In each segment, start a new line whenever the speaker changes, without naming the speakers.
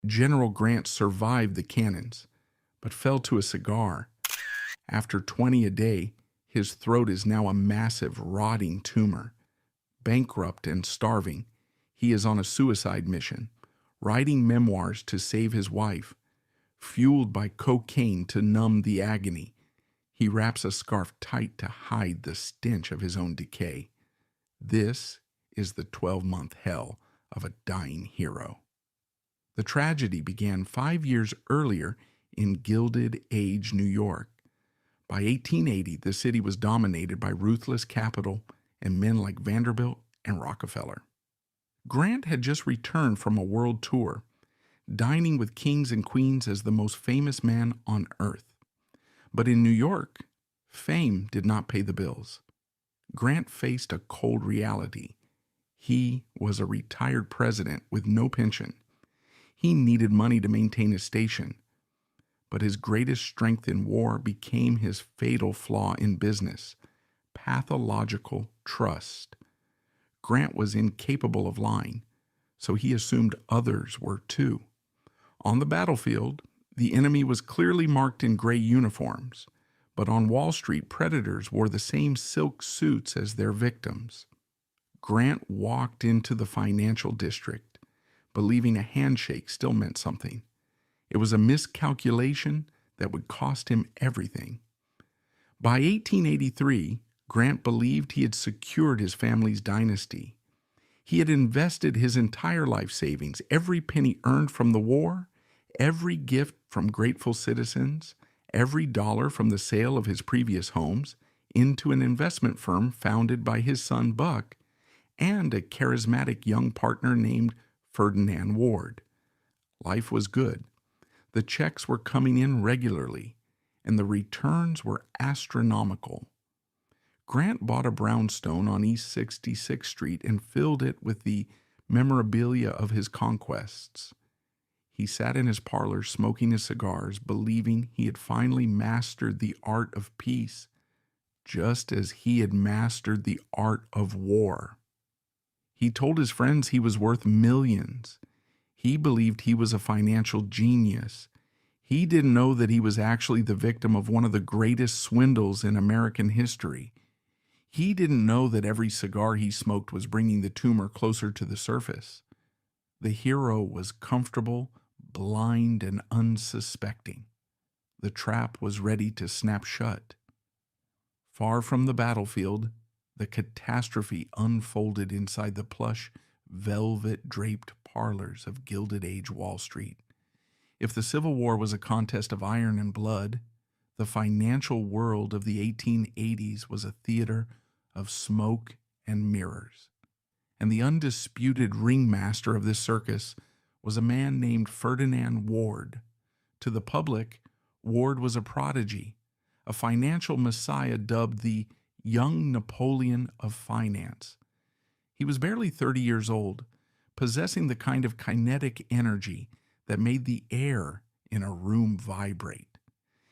General Grant survived the cannons, but fell to a cigar. After 20 a day, his throat is now a massive, rotting tumor. Bankrupt and starving, he is on a suicide mission, writing memoirs to save his wife. Fueled by cocaine to numb the agony, he wraps a scarf tight to hide the stench of his own decay. This is the 12-month hell of a dying hero. The tragedy began 5 years earlier in Gilded Age, New York. By 1880, the city was dominated by ruthless capital and men like Vanderbilt and Rockefeller. Grant had just returned from a world tour, dining with kings and queens as the most famous man on earth. But in New York, fame did not pay the bills. Grant faced a cold reality. He was a retired president with no pension. He needed money to maintain his station. But his greatest strength in war became his fatal flaw in business: pathological trust. Grant was incapable of lying, so he assumed others were too. On the battlefield, the enemy was clearly marked in gray uniforms, but on Wall Street, predators wore the same silk suits as their victims. Grant walked into the financial district, believing a handshake still meant something. It was a miscalculation that would cost him everything. By 1883, Grant believed he had secured his family's dynasty. He had invested his entire life savings, every penny earned from the war, every gift from grateful citizens, every dollar from the sale of his previous homes, into an investment firm founded by his son Buck and a charismatic young partner named Ferdinand Ward. Life was good. The checks were coming in regularly, and the returns were astronomical. Grant bought a brownstone on East 66th Street and filled it with the memorabilia of his conquests. He sat in his parlor smoking his cigars, believing he had finally mastered the art of peace, just as he had mastered the art of war. He told his friends he was worth millions. He believed he was a financial genius. He didn't know that he was actually the victim of one of the greatest swindles in American history. He didn't know that every cigar he smoked was bringing the tumor closer to the surface. The hero was comfortable, blind, and unsuspecting. The trap was ready to snap shut. Far from the battlefield, the catastrophe unfolded inside the plush, velvet-draped parlors of Gilded Age Wall Street. If the Civil War was a contest of iron and blood, the financial world of the 1880s was a theater of smoke and mirrors. And the undisputed ringmaster of this circus was a man named Ferdinand Ward. To the public, Ward was a prodigy, a financial messiah dubbed the young Napoleon of finance. He was barely 30 years old, possessing the kind of kinetic energy that made the air in a room vibrate.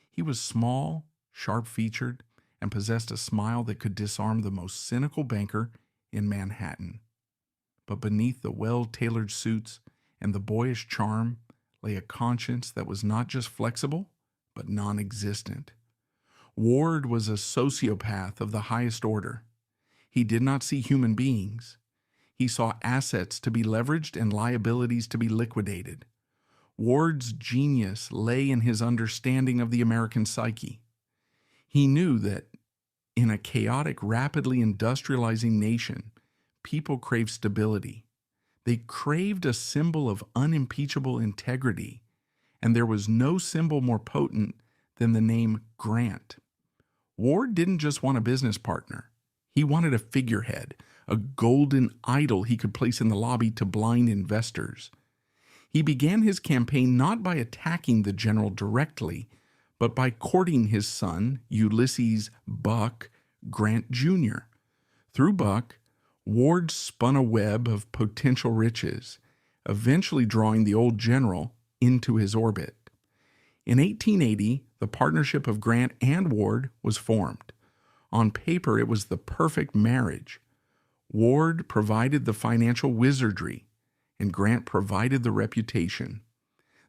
He was small, sharp-featured, and possessed a smile that could disarm the most cynical banker in Manhattan. But beneath the well-tailored suits and the boyish charm lay a conscience that was not just flexible, but non-existent. Ward was a sociopath of the highest order. He did not see human beings. He saw assets to be leveraged and liabilities to be liquidated. Ward's genius lay in his understanding of the American psyche. He knew that in a chaotic, rapidly industrializing nation, people crave stability. They craved a symbol of unimpeachable integrity, and there was no symbol more potent than the name Grant. Ward didn't just want a business partner. He wanted a figurehead, a golden idol he could place in the lobby to blind investors. He began his campaign not by attacking the general directly, but by courting his son, Ulysses Buck Grant Jr. Through Buck, Ward spun a web of potential riches, eventually drawing the old general into his orbit. In 1880, the partnership of Grant and Ward was formed. On paper, it was the perfect marriage. Ward provided the financial wizardry, and Grant provided the reputation.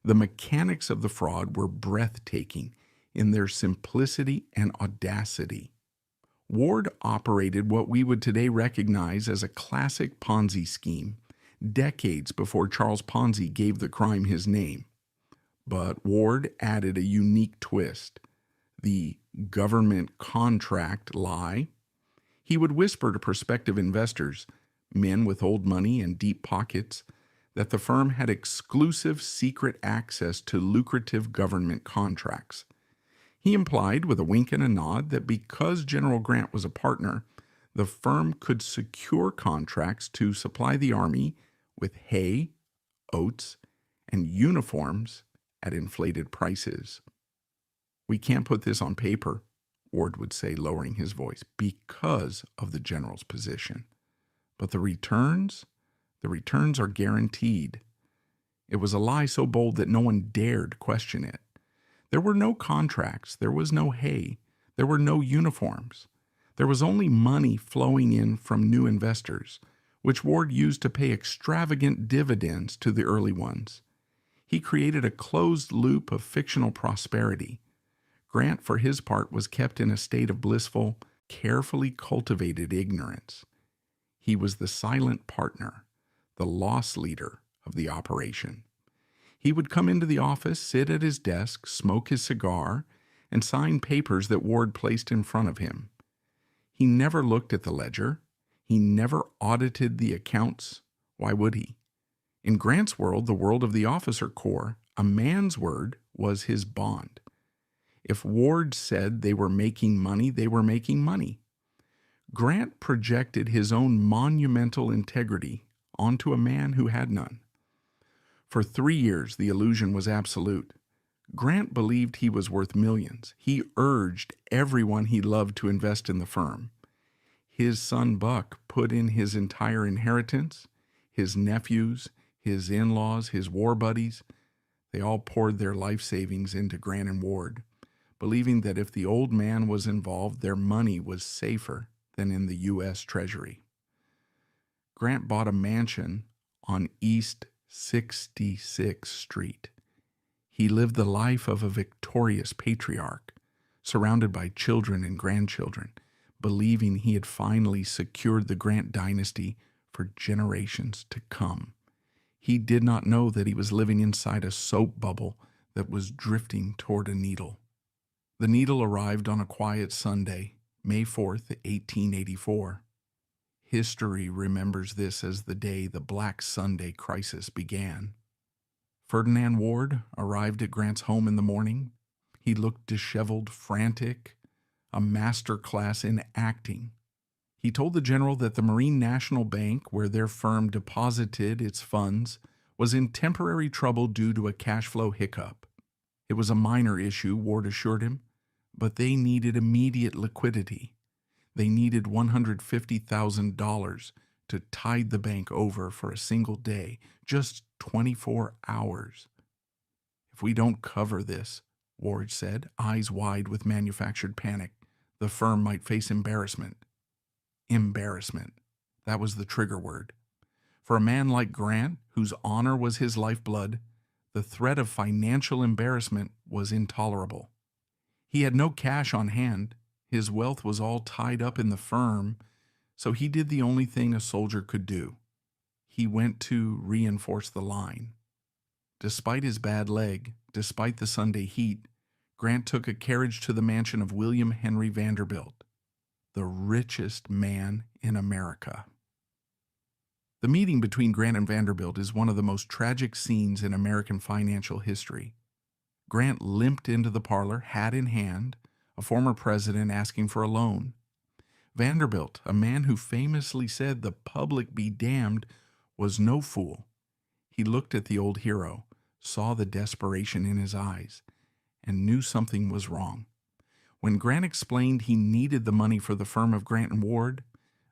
The mechanics of the fraud were breathtaking in their simplicity and audacity. Ward operated what we would today recognize as a classic Ponzi scheme, decades before Charles Ponzi gave the crime his name. But Ward added a unique twist: the government contract lie. He would whisper to prospective investors, men with old money and deep pockets, that the firm had exclusive secret access to lucrative government contracts. He implied with a wink and a nod that because General Grant was a partner, the firm could secure contracts to supply the Army with hay, oats, and uniforms at inflated prices. "We can't put this on paper," Ward would say, lowering his voice, "because of the general's position. But the returns are guaranteed." It was a lie so bold that no one dared question it. There were no contracts, there was no hay, there were no uniforms. There was only money flowing in from new investors, which Ward used to pay extravagant dividends to the early ones. He created a closed loop of fictional prosperity. Grant, for his part, was kept in a state of blissful, carefully cultivated ignorance. He was the silent partner, the loss leader of the operation. He would come into the office, sit at his desk, smoke his cigar, and sign papers that Ward placed in front of him. He never looked at the ledger. He never audited the accounts. Why would he? In Grant's world, the world of the officer corps, a man's word was his bond. If Ward said they were making money, they were making money. Grant projected his own monumental integrity onto a man who had none. For 3 years, the illusion was absolute. Grant believed he was worth millions. He urged everyone he loved to invest in the firm. His son Buck put in his entire inheritance. His nephews, his in-laws, his war buddies, they all poured their life savings into Grant and Ward, believing that if the old man was involved, their money was safer than in the U.S. Treasury. Grant bought a mansion on East 66th Street. He lived the life of a victorious patriarch, surrounded by children and grandchildren, believing he had finally secured the Grant dynasty for generations to come. He did not know that he was living inside a soap bubble that was drifting toward a needle. The needle arrived on a quiet Sunday, May 4th, 1884. History remembers this as the day the Black Sunday crisis began. Ferdinand Ward arrived at Grant's home in the morning. He looked disheveled, frantic, a master class in acting. He told the general that the Marine National Bank, where their firm deposited its funds, was in temporary trouble due to a cash flow hiccup. It was a minor issue, Ward assured him, but they needed immediate liquidity. They needed $150,000 to tide the bank over for a single day, just 24 hours. "If we don't cover this," Ward said, eyes wide with manufactured panic, "the firm might face embarrassment." Embarrassment. That was the trigger word. For a man like Grant, whose honor was his lifeblood, the threat of financial embarrassment was intolerable. He had no cash on hand. His wealth was all tied up in the firm, so he did the only thing a soldier could do. He went to reinforce the line. Despite his bad leg, despite the Sunday heat, Grant took a carriage to the mansion of William Henry Vanderbilt, the richest man in America. The meeting between Grant and Vanderbilt is one of the most tragic scenes in American financial history. Grant limped into the parlor, hat in hand, a former president asking for a loan. Vanderbilt, a man who famously said the public be damned, was no fool. He looked at the old hero, saw the desperation in his eyes, and knew something was wrong. When Grant explained he needed the money for the firm of Grant and Ward,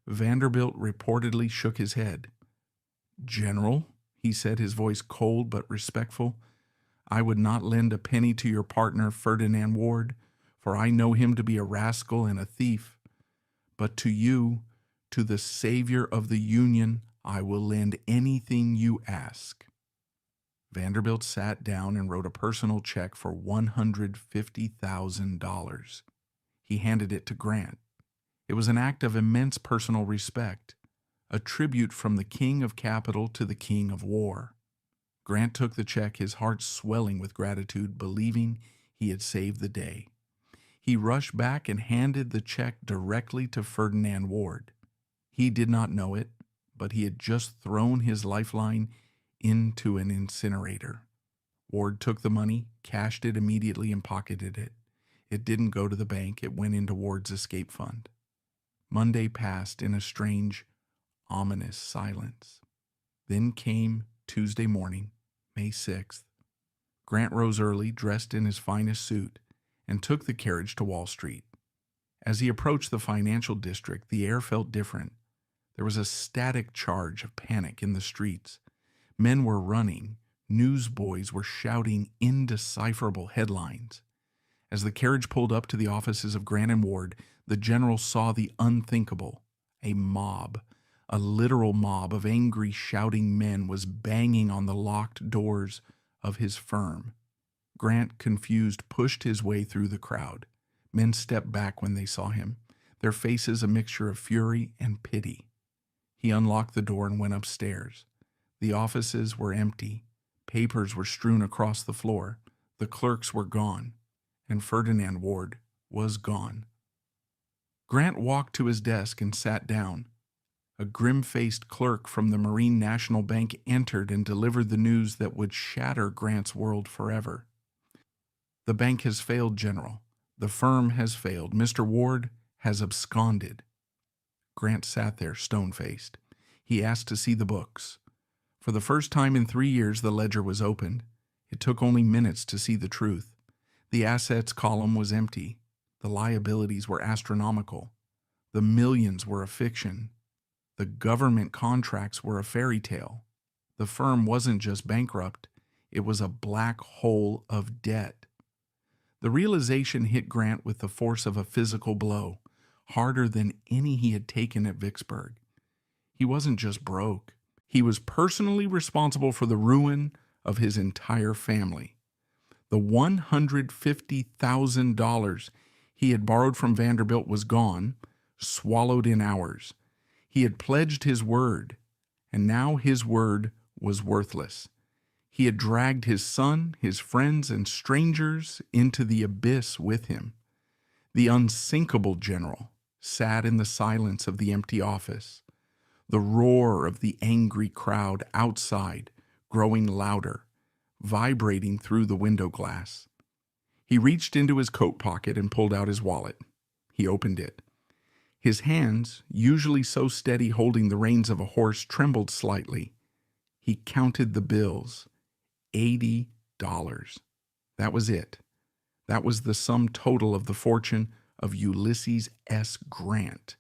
Vanderbilt reportedly shook his head. "General," he said, his voice cold but respectful, "I would not lend a penny to your partner, Ferdinand Ward, for I know him to be a rascal and a thief. But to you, to the Savior of the Union, I will lend anything you ask." Vanderbilt sat down and wrote a personal check for $150,000. He handed it to Grant. It was an act of immense personal respect, a tribute from the king of capital to the king of war. Grant took the check, his heart swelling with gratitude, believing he had saved the day. He rushed back and handed the check directly to Ferdinand Ward. He did not know it, but he had just thrown his lifeline into an incinerator. Ward took the money, cashed it immediately, and pocketed it. It didn't go to the bank. It went into Ward's escape fund. Monday passed in a strange, ominous silence. Then came Tuesday morning, May 6th. Grant rose early, dressed in his finest suit, and took the carriage to Wall Street. As he approached the financial district, the air felt different. There was a static charge of panic in the streets. Men were running. Newsboys were shouting indecipherable headlines. As the carriage pulled up to the offices of Grant and Ward, the general saw the unthinkable. A mob, a literal mob of angry, shouting men was banging on the locked doors of his firm. Grant, confused, pushed his way through the crowd. Men stepped back when they saw him, their faces a mixture of fury and pity. He unlocked the door and went upstairs. The offices were empty. Papers were strewn across the floor. The clerks were gone, and Ferdinand Ward was gone. Grant walked to his desk and sat down. A grim-faced clerk from the Marine National Bank entered and delivered the news that would shatter Grant's world forever. "The bank has failed, General. The firm has failed. Mr. Ward has absconded." Grant sat there, stone-faced. He asked to see the books. For the first time in 3 years, the ledger was opened. It took only minutes to see the truth. The assets column was empty. The liabilities were astronomical. The millions were a fiction. The government contracts were a fairy tale. The firm wasn't just bankrupt. It was a black hole of debt. The realization hit Grant with the force of a physical blow, harder than any he had taken at Vicksburg. He wasn't just broke. He was personally responsible for the ruin of his entire family. The $150,000 he had borrowed from Vanderbilt was gone, swallowed in hours. He had pledged his word, and now his word was worthless. He had dragged his son, his friends, and strangers into the abyss with him. The unsinkable general sat in the silence of the empty office, the roar of the angry crowd outside growing louder, vibrating through the window glass. He reached into his coat pocket and pulled out his wallet. He opened it. His hands, usually so steady holding the reins of a horse, trembled slightly. He counted the bills. $80. That was it. That was the sum total of the fortune of Ulysses S. Grant.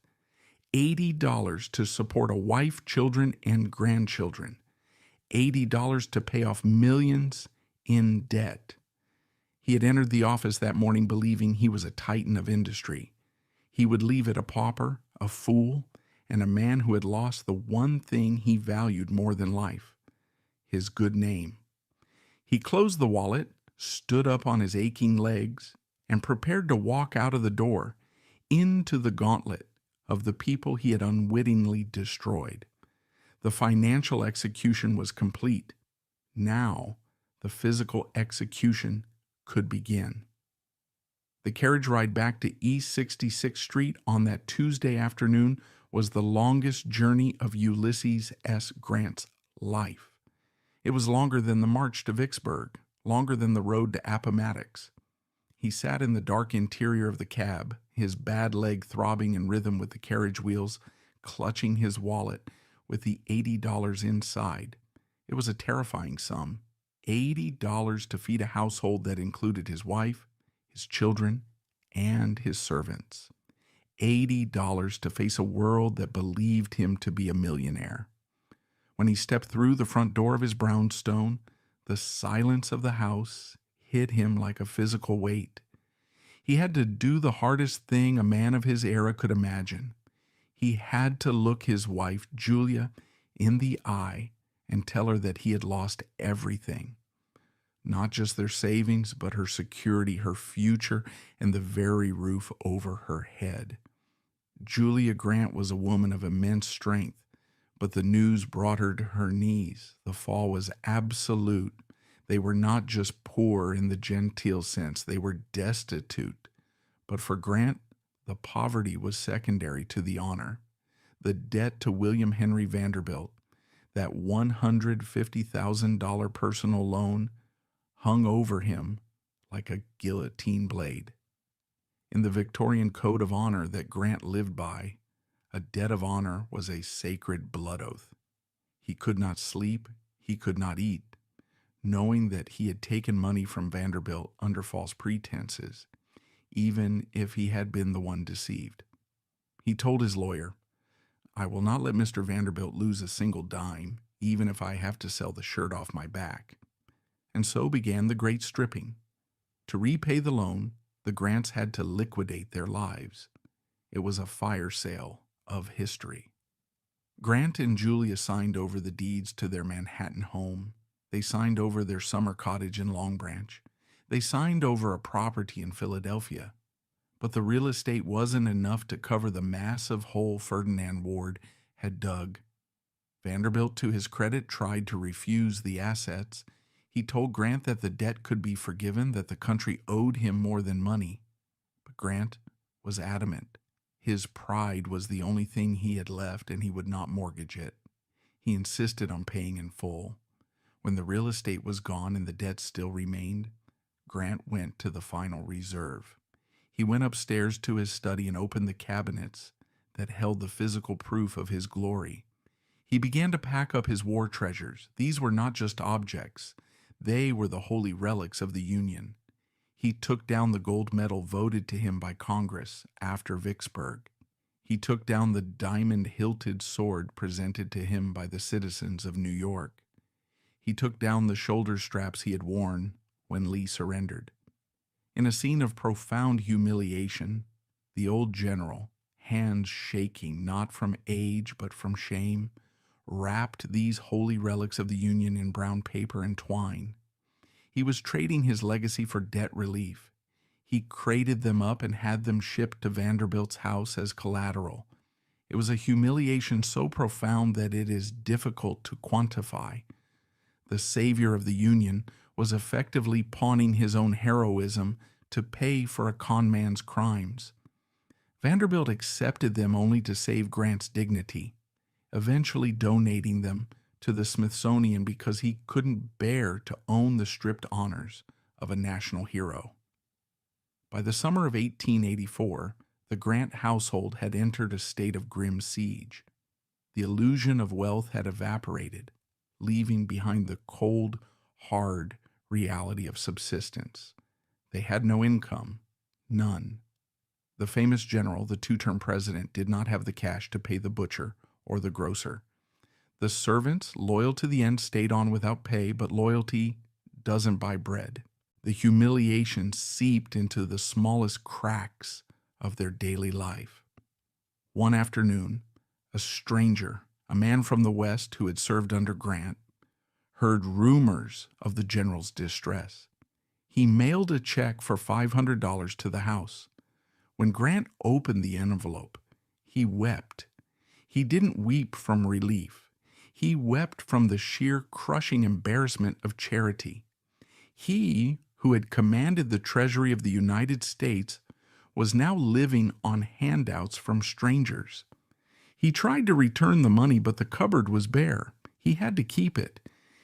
$80 to support a wife, children, and grandchildren. $80 to pay off millions in debt. He had entered the office that morning believing he was a titan of industry. He would leave it a pauper, a fool, and a man who had lost the one thing he valued more than life, his good name. He closed the wallet, stood up on his aching legs, and prepared to walk out of the door into the gauntlet of the people he had unwittingly destroyed. The financial execution was complete. Now, the physical execution could begin. The carriage ride back to East 66th Street on that Tuesday afternoon was the longest journey of Ulysses S. Grant's life. It was longer than the march to Vicksburg, longer than the road to Appomattox. He sat in the dark interior of the cab, his bad leg throbbing in rhythm with the carriage wheels, clutching his wallet with the $80 inside. It was a terrifying sum. $80 to feed a household that included his wife, his children, and his servants. $80 to face a world that believed him to be a millionaire. When he stepped through the front door of his brownstone, the silence of the house hit him like a physical weight. He had to do the hardest thing a man of his era could imagine. He had to look his wife, Julia, in the eye and tell her that he had lost everything. Not just their savings, but her security, her future, and the very roof over her head. Julia Grant was a woman of immense strength, but the news brought her to her knees. The fall was absolute. They were not just poor in the genteel sense, they were destitute. But for Grant, the poverty was secondary to the honor. The debt to William Henry Vanderbilt, that $150,000 personal loan, hung over him like a guillotine blade. In the Victorian code of honor that Grant lived by, a debt of honor was a sacred blood oath. He could not sleep, he could not eat, knowing that he had taken money from Vanderbilt under false pretenses, even if he had been the one deceived. He told his lawyer, "I will not let Mr. Vanderbilt lose a single dime, even if I have to sell the shirt off my back." And so began the great stripping. To repay the loan, the Grants had to liquidate their lives. It was a fire sale of history. Grant and Julia signed over the deeds to their Manhattan home. They signed over their summer cottage in Long Branch. They signed over a property in Philadelphia. But the real estate wasn't enough to cover the massive hole Ferdinand Ward had dug. Vanderbilt, to his credit, tried to refuse the assets. He told Grant that the debt could be forgiven, that the country owed him more than money. But Grant was adamant. His pride was the only thing he had left, and he would not mortgage it. He insisted on paying in full. When the real estate was gone and the debt still remained, Grant went to the final reserve. He went upstairs to his study and opened the cabinets that held the physical proof of his glory. He began to pack up his war treasures. These were not just objects. They were the holy relics of the Union. He took down the gold medal voted to him by Congress after Vicksburg. He took down the diamond-hilted sword presented to him by the citizens of New York. He took down the shoulder straps he had worn when Lee surrendered. In a scene of profound humiliation, the old general, hands shaking not from age but from shame, wrapped these holy relics of the Union in brown paper and twine. He was trading his legacy for debt relief. He crated them up and had them shipped to Vanderbilt's house as collateral. It was a humiliation so profound that it is difficult to quantify. The savior of the Union was effectively pawning his own heroism to pay for a con man's crimes. Vanderbilt accepted them only to save Grant's dignity, eventually donating them to the Smithsonian because he couldn't bear to own the stripped honors of a national hero. By the summer of 1884, the Grant household had entered a state of grim siege. The illusion of wealth had evaporated, leaving behind the cold, hard reality of subsistence. They had no income, none. The famous general, the two-term president, did not have the cash to pay the butcher or the grocer. The servants, loyal to the end, stayed on without pay, but loyalty doesn't buy bread. The humiliation seeped into the smallest cracks of their daily life. One afternoon, a stranger, a man from the West who had served under Grant, heard rumors of the general's distress. He mailed a check for $500 to the house. When Grant opened the envelope, he wept. He didn't weep from relief. He wept from the sheer crushing embarrassment of charity. He, who had commanded the treasury of the United States, was now living on handouts from strangers. He tried to return the money, but the cupboard was bare. He had to keep it.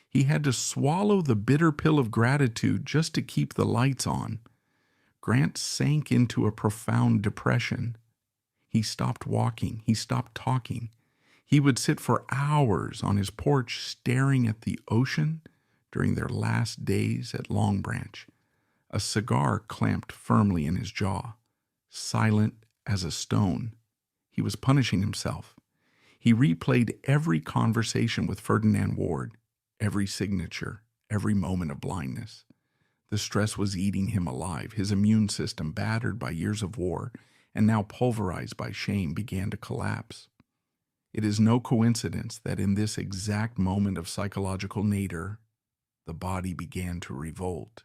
He had to swallow the bitter pill of gratitude just to keep the lights on. Grant sank into a profound depression. He stopped walking. He stopped talking. He would sit for hours on his porch staring at the ocean during their last days at Long Branch, a cigar clamped firmly in his jaw, silent as a stone. He was punishing himself. He replayed every conversation with Ferdinand Ward, every signature, every moment of blindness. The stress was eating him alive. His immune system, battered by years of war and now pulverized by shame, began to collapse. It is no coincidence that in this exact moment of psychological nadir, The body began to revolt.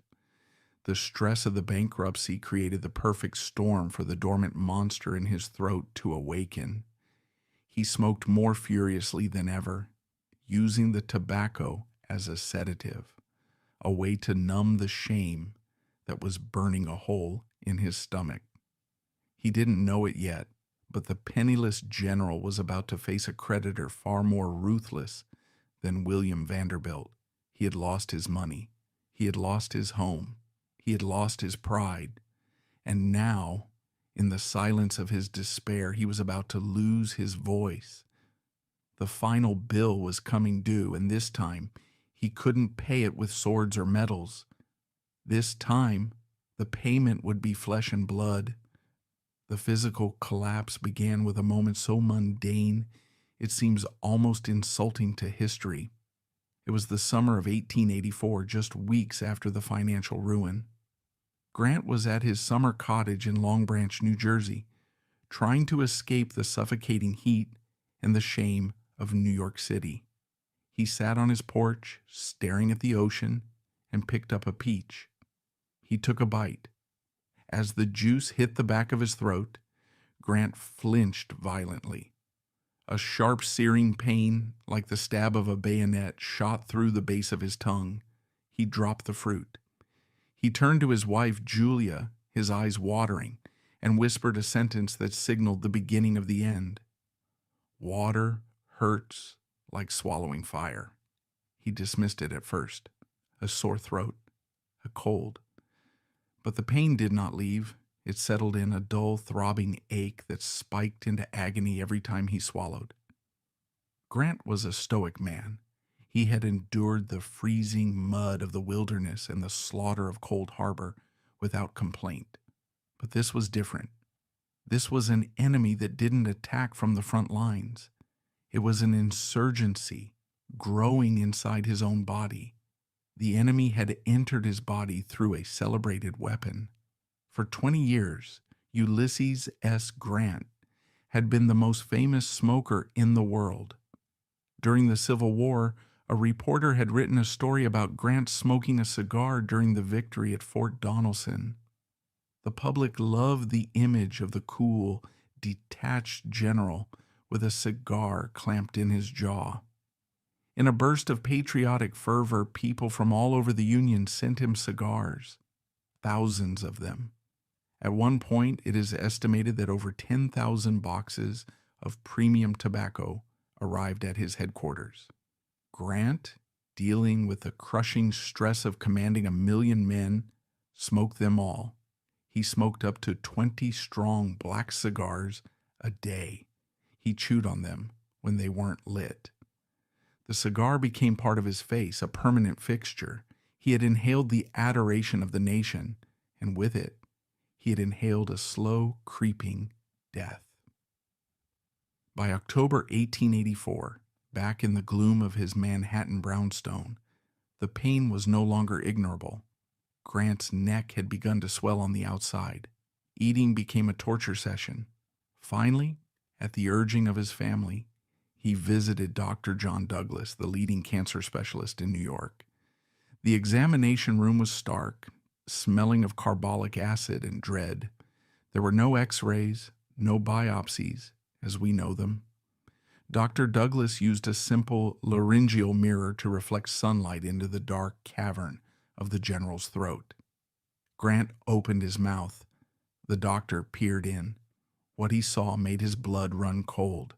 The stress of the bankruptcy created the perfect storm for the dormant monster in his throat to awaken. He smoked more furiously than ever, using the tobacco as a sedative, a way to numb the shame that was burning a hole in his stomach. He didn't know it yet, but the penniless general was about to face a creditor far more ruthless than William Vanderbilt. He had lost his money. He had lost his home. He had lost his pride. And now, in the silence of his despair, he was about to lose his voice. The final bill was coming due, and this time, he couldn't pay it with swords or medals. This time, the payment would be flesh and blood. The physical collapse began with a moment so mundane, it seems almost insulting to history. It was the summer of 1884, just weeks after the financial ruin. Grant was at his summer cottage in Long Branch, New Jersey, trying to escape the suffocating heat and the shame of New York City. He sat on his porch, staring at the ocean, and picked up a peach. He took a bite. As the juice hit the back of his throat, Grant flinched violently. A sharp, searing pain, like the stab of a bayonet, shot through the base of his tongue. He dropped the fruit. He turned to his wife, Julia, his eyes watering, and whispered a sentence that signaled the beginning of the end. Water hurts like swallowing fire. He dismissed it at first. A sore throat, a cold. But the pain did not leave. It settled in, a dull, throbbing ache that spiked into agony every time he swallowed. Grant was a stoic man. He had endured the freezing mud of the wilderness and the slaughter of Cold Harbor without complaint. But this was different. This was an enemy that didn't attack from the front lines. It was an insurgency growing inside his own body. The enemy had entered his body through a celebrated weapon. For 20 years, Ulysses S. Grant had been the most famous smoker in the world. During the Civil War, a reporter had written a story about Grant smoking a cigar during the victory at Fort Donelson. The public loved the image of the cool, detached general with a cigar clamped in his jaw. In a burst of patriotic fervor, people from all over the Union sent him cigars, thousands of them. At one point, it is estimated that over 10,000 boxes of premium tobacco arrived at his headquarters. Grant, dealing with the crushing stress of commanding 1 million men, smoked them all. He smoked up to 20 strong black cigars a day. He chewed on them when they weren't lit. The cigar became part of his face, a permanent fixture. He had inhaled the adoration of the nation, and with it, he had inhaled a slow, creeping death. By October 1884, back in the gloom of his Manhattan brownstone, the pain was no longer ignorable. Grant's neck had begun to swell on the outside. Eating became a torture session. Finally, at the urging of his family, he visited Dr. John Douglas, the leading cancer specialist in New York. The examination room was stark, smelling of carbolic acid and dread. There were no x-rays, no biopsies, as we know them. Dr. Douglas used a simple laryngeal mirror to reflect sunlight into the dark cavern of the general's throat. Grant opened his mouth. The doctor peered in. What he saw made his blood run cold.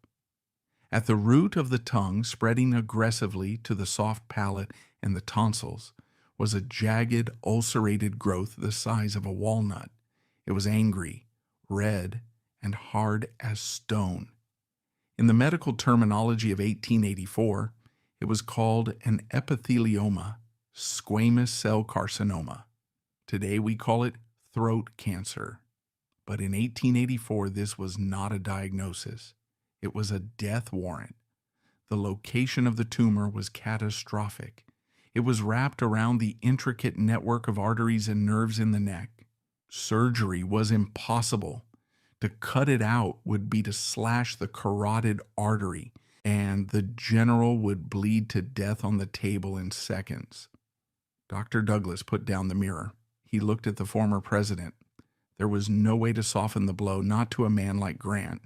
At the root of the tongue, spreading aggressively to the soft palate and the tonsils, was a jagged, ulcerated growth the size of a walnut. It was angry, red, and hard as stone. In the medical terminology of 1884, it was called an epithelioma, squamous cell carcinoma. Today we call it throat cancer. But in 1884, this was not a diagnosis. It was a death warrant. The location of the tumor was catastrophic. It was wrapped around the intricate network of arteries and nerves in the neck. Surgery was impossible. To cut it out would be to slash the carotid artery, and the general would bleed to death on the table in seconds. Dr. Douglas put down the mirror. He looked at the former president. There was no way to soften the blow, not to a man like Grant.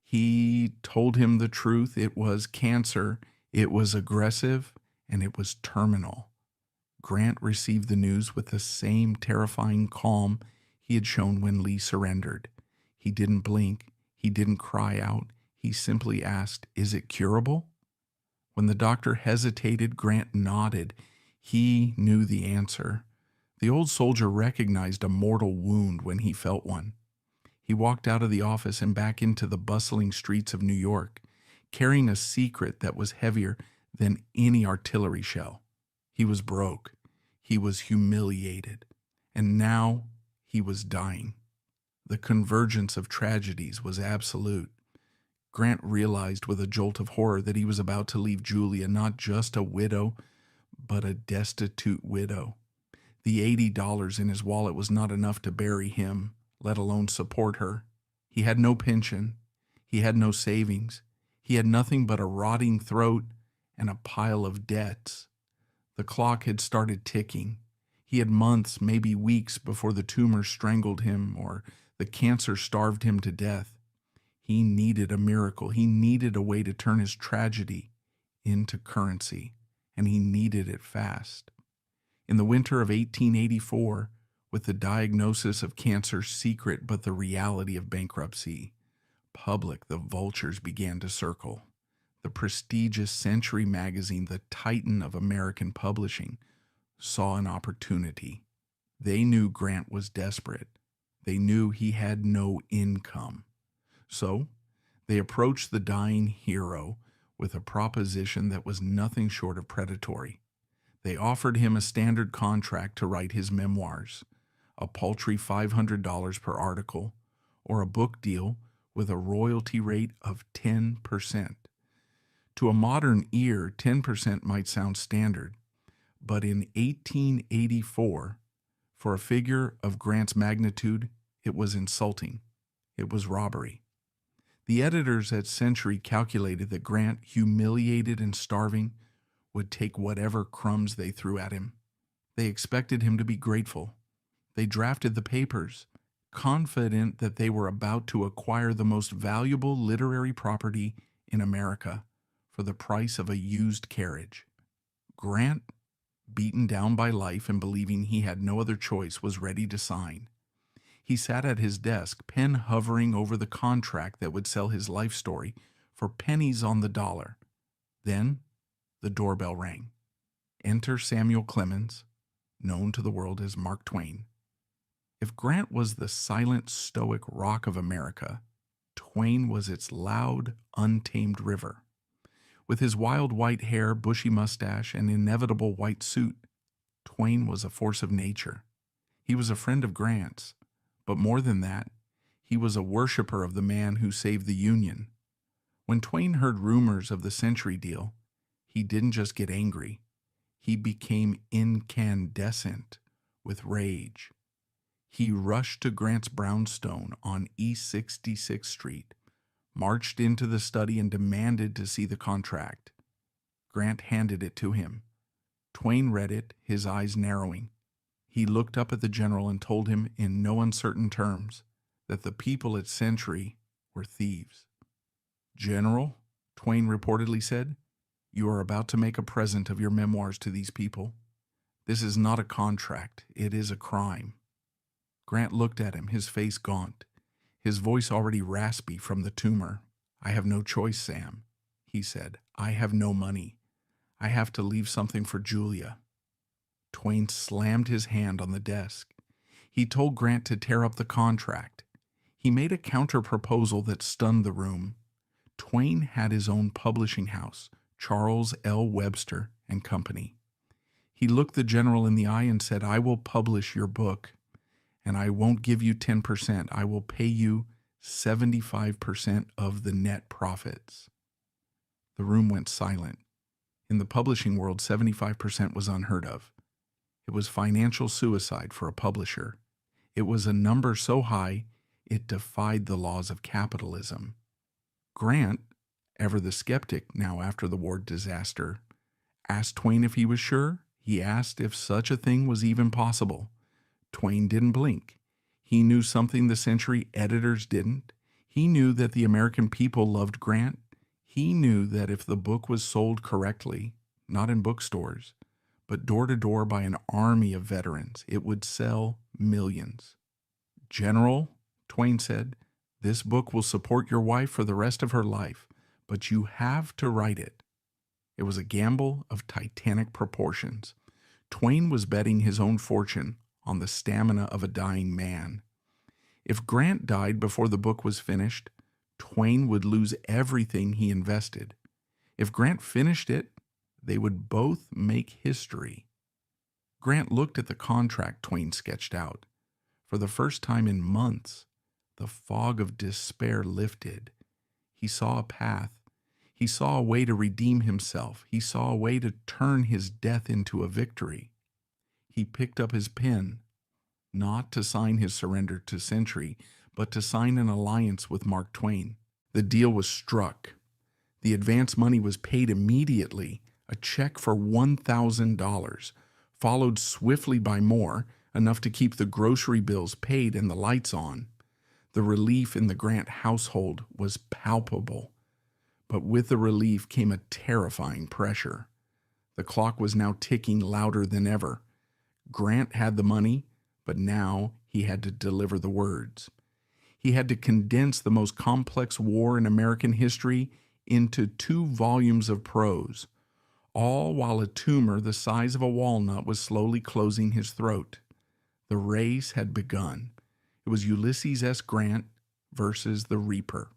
He told him the truth. It was cancer, it was aggressive, and it was terminal. Grant received the news with the same terrifying calm he had shown when Lee surrendered. He didn't blink. He didn't cry out. He simply asked, "Is it curable?" When the doctor hesitated, Grant nodded. He knew the answer. The old soldier recognized a mortal wound when he felt one. He walked out of the office and back into the bustling streets of New York, carrying a secret that was heavier than any artillery shell. He was broke. He was humiliated. And now he was dying. The convergence of tragedies was absolute. Grant realized with a jolt of horror that he was about to leave Julia not just a widow, but a destitute widow. The $80 in his wallet was not enough to bury him, let alone support her. He had no pension. He had no savings. He had nothing but a rotting throat and a pile of debts. The clock had started ticking. He had months, maybe weeks, before the tumor strangled him or the cancer starved him to death. He needed a miracle. He needed a way to turn his tragedy into currency, and he needed it fast. In the winter of 1884, with the diagnosis of cancer secret but the reality of bankruptcy, the vultures began to circle. The prestigious Century magazine, the titan of American publishing, saw an opportunity. They knew Grant was desperate. They knew he had no income. So they approached the dying hero with a proposition that was nothing short of predatory. They offered him a standard contract to write his memoirs, a paltry $500 per article, or a book deal with a royalty rate of 10%. To a modern ear, 10% might sound standard, but in 1884, for a figure of Grant's magnitude, it was insulting. It was robbery. The editors at Century calculated that Grant, humiliated and starving, would take whatever crumbs they threw at him. They expected him to be grateful. They drafted the papers, confident that they were about to acquire the most valuable literary property in America for the price of a used carriage. Grant, beaten down by life and believing he had no other choice, was ready to sign. He sat at his desk, pen hovering over the contract that would sell his life story for pennies on the dollar. Then the doorbell rang. Enter Samuel Clemens, known to the world as Mark Twain. If Grant was the silent, stoic rock of America, Twain was its loud, untamed river. With his wild white hair, bushy mustache, and inevitable white suit, Twain was a force of nature. He was a friend of Grant's, but more than that, he was a worshiper of the man who saved the Union. When Twain heard rumors of the Century deal, he didn't just get angry. He became incandescent with rage. He rushed to Grant's brownstone on East 66th Street, marched into the study, and demanded to see the contract. Grant handed it to him. Twain read it, his eyes narrowing. He looked up at the general and told him in no uncertain terms that the people at Century were thieves. "General," Twain reportedly said, "you are about to make a present of your memoirs to these people. This is not a contract. It is a crime." Grant looked at him, his face gaunt, his voice already raspy from the tumor. "I have no choice, Sam," he said. "I have no money. I have to leave something for Julia." Twain slammed his hand on the desk. He told Grant to tear up the contract. He made a counter-proposal that stunned the room. Twain had his own publishing house, Charles L. Webster and Company. He looked the general in the eye and said, "I will publish your book, and I won't give you 10%. I will pay you 75% of the net profits." The room went silent. In the publishing world, 75% was unheard of. It was financial suicide for a publisher. It was a number so high it defied the laws of capitalism. Grant, ever the skeptic now after the war disaster, asked Twain if he was sure. He asked if such a thing was even possible. Twain didn't blink. He knew something the Century editors didn't. He knew that the American people loved Grant. He knew that if the book was sold correctly, not in bookstores, but door to door by an army of veterans, it would sell millions. "General," Twain said, "this book will support your wife for the rest of her life, but you have to write it." It was a gamble of titanic proportions. Twain was betting his own fortune on the stamina of a dying man. If Grant died before the book was finished, Twain would lose everything he invested. If Grant finished it, they would both make history. Grant looked at the contract Twain sketched out. For the first time in months, the fog of despair lifted. He saw a path. He saw a way to redeem himself. He saw a way to turn his death into a victory. He picked up his pen, not to sign his surrender to Century, but to sign an alliance with Mark Twain. The deal was struck. The advance money was paid immediately, a check for $1,000, followed swiftly by more, enough to keep the grocery bills paid and the lights on. The relief in the Grant household was palpable. But with the relief came a terrifying pressure. The clock was now ticking louder than ever. Grant had the money, but now he had to deliver the words. He had to condense the most complex war in American history into 2 volumes of prose, all while a tumor the size of a walnut was slowly closing his throat. The race had begun. It was Ulysses S. Grant versus the Reaper,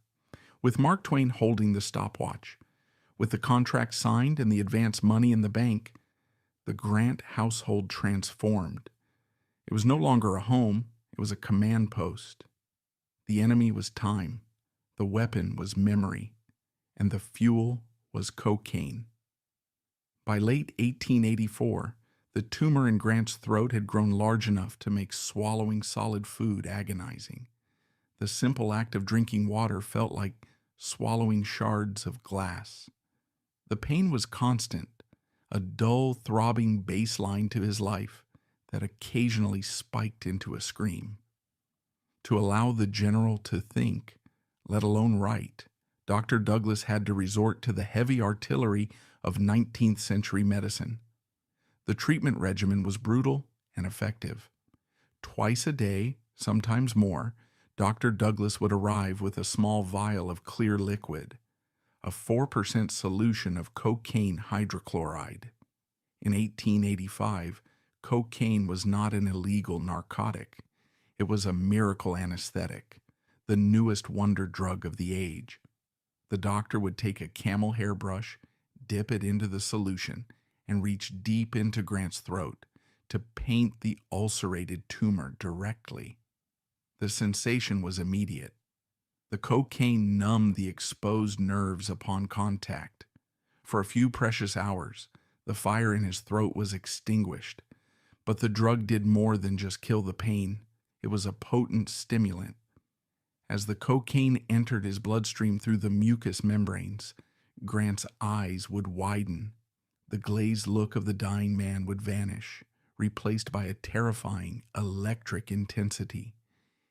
with Mark Twain holding the stopwatch. With the contract signed and the advance money in the bank, the Grant household transformed. It was no longer a home, it was a command post. The enemy was time, the weapon was memory, and the fuel was cocaine. By late 1884, the tumor in Grant's throat had grown large enough to make swallowing solid food agonizing. The simple act of drinking water felt like swallowing shards of glass. The pain was constant, a dull, throbbing bass line to his life that occasionally spiked into a scream. To allow the general to think, let alone write, Dr. Douglas had to resort to the heavy artillery of 19th century medicine. The treatment regimen was brutal and effective. Twice a day, sometimes more, Dr. Douglas would arrive with a small vial of clear liquid, a 4% solution of cocaine hydrochloride. In 1885, cocaine was not an illegal narcotic. It was a miracle anesthetic, the newest wonder drug of the age. The doctor would take a camel hair brush, dip it into the solution, and reach deep into Grant's throat to paint the ulcerated tumor directly. The sensation was immediate. The cocaine numbed the exposed nerves upon contact. For a few precious hours, the fire in his throat was extinguished, but the drug did more than just kill the pain. It was a potent stimulant. As the cocaine entered his bloodstream through the mucous membranes, Grant's eyes would widen. The glazed look of the dying man would vanish, replaced by a terrifying, electric intensity.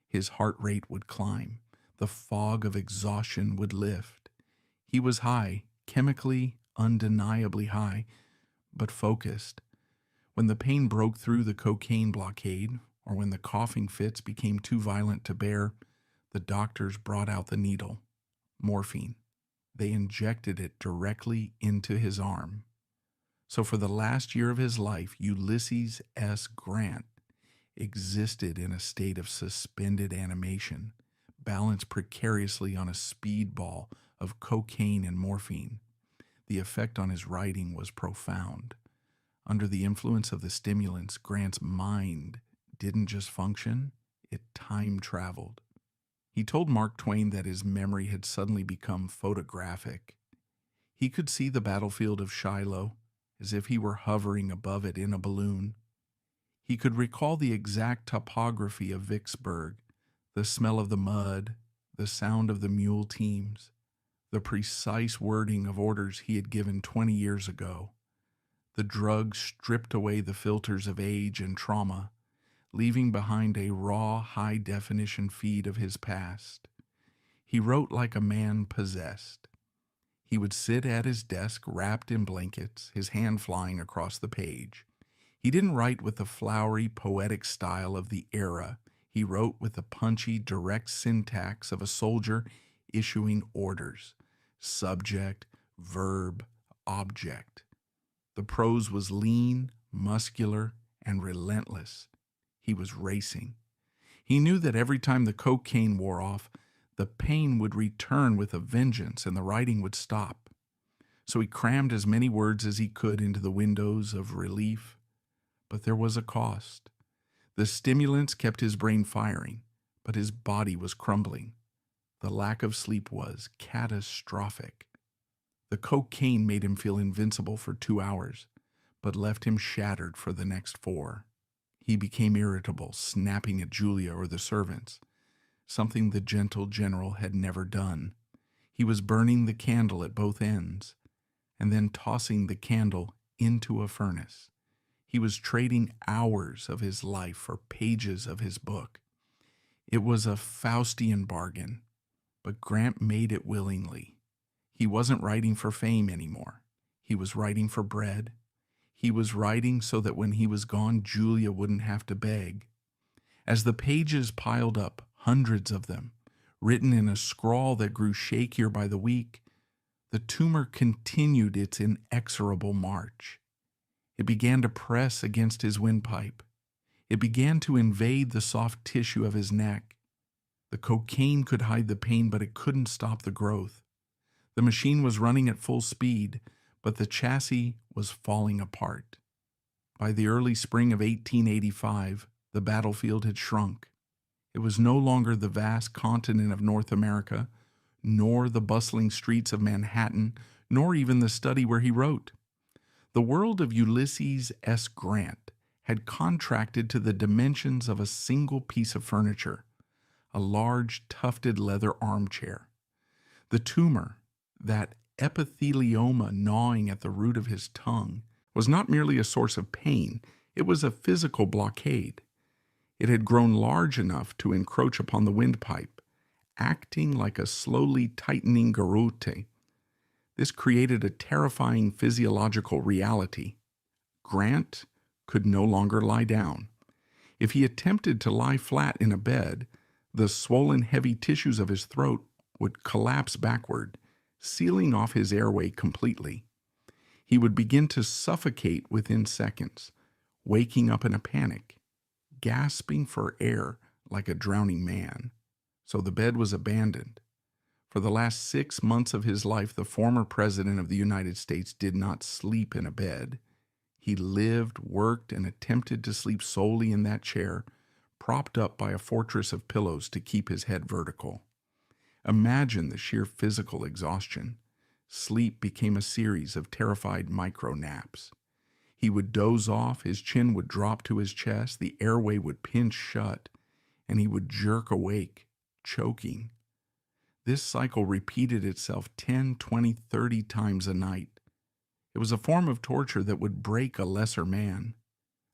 His heart rate would climb. The fog of exhaustion would lift. He was high, chemically, undeniably high, but focused. When the pain broke through the cocaine blockade, or when the coughing fits became too violent to bear, the doctors brought out the needle, morphine. They injected it directly into his arm. So for the last year of his life, Ulysses S. Grant existed in a state of suspended animation, balanced precariously on a speedball of cocaine and morphine. The effect on his writing was profound. Under the influence of the stimulants, Grant's mind didn't just function, it time traveled. He told Mark Twain that his memory had suddenly become photographic. He could see the battlefield of Shiloh as if he were hovering above it in a balloon. He could recall the exact topography of Vicksburg, the smell of the mud, the sound of the mule teams, the precise wording of orders he had given 20 years ago. The drug stripped away the filters of age and trauma, leaving behind a raw, high-definition feed of his past. He wrote like a man possessed. He would sit at his desk wrapped in blankets, his hand flying across the page. He didn't write with the flowery, poetic style of the era. He wrote with the punchy, direct syntax of a soldier issuing orders. Subject, verb, object. The prose was lean, muscular, and relentless. He was racing. He knew that every time the cocaine wore off, the pain would return with a vengeance and the writing would stop. So he crammed as many words as he could into the windows of relief. But there was a cost. The stimulants kept his brain firing, but his body was crumbling. The lack of sleep was catastrophic. The cocaine made him feel invincible for 2 hours, but left him shattered for the next 4. He became irritable, snapping at Julia or the servants, something the gentle general had never done. He was burning the candle at both ends, and then tossing the candle into a furnace. He was trading hours of his life for pages of his book. It was a Faustian bargain, but Grant made it willingly. He wasn't writing for fame anymore. He was writing for bread. He was writing so that when he was gone, Julia wouldn't have to beg. As the pages piled up, hundreds of them, written in a scrawl that grew shakier by the week, the tumor continued its inexorable march. It began to press against his windpipe. It began to invade the soft tissue of his neck. The cocaine could hide the pain, but it couldn't stop the growth. The machine was running at full speed, but the chassis was falling apart. By the early spring of 1885, the battlefield had shrunk. It was no longer the vast continent of North America, nor the bustling streets of Manhattan, nor even the study where he wrote. The world of Ulysses S. Grant had contracted to the dimensions of a single piece of furniture, a large tufted leather armchair. The tumor, that epithelioma gnawing at the root of his tongue, was not merely a source of pain, it was a physical blockade. It had grown large enough to encroach upon the windpipe, acting like a slowly tightening garrote. This created a terrifying physiological reality. Grant could no longer lie down. If he attempted to lie flat in a bed, the swollen heavy tissues of his throat would collapse backward, sealing off his airway completely. He would begin to suffocate within seconds, waking up in a panic, gasping for air like a drowning man. So the bed was abandoned. For the last 6 months of his life, the former president of the United States did not sleep in a bed. He lived, worked, and attempted to sleep solely in that chair, propped up by a fortress of pillows to keep his head vertical. Imagine the sheer physical exhaustion. Sleep became a series of terrified micro-naps. He would doze off, his chin would drop to his chest, the airway would pinch shut, and he would jerk awake, choking. This cycle repeated itself 10, 20, 30 times a night. It was a form of torture that would break a lesser man.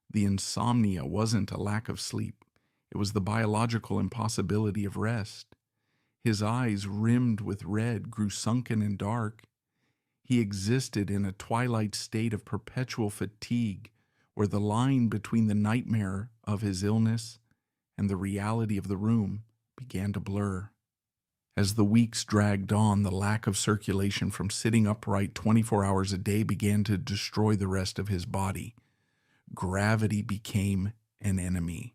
The insomnia wasn't a lack of sleep. It was the biological impossibility of rest. His eyes, rimmed with red, grew sunken and dark. He existed in a twilight state of perpetual fatigue, where the line between the nightmare of his illness and the reality of the room began to blur. As the weeks dragged on, the lack of circulation from sitting upright 24 hours a day began to destroy the rest of his body. Gravity became an enemy.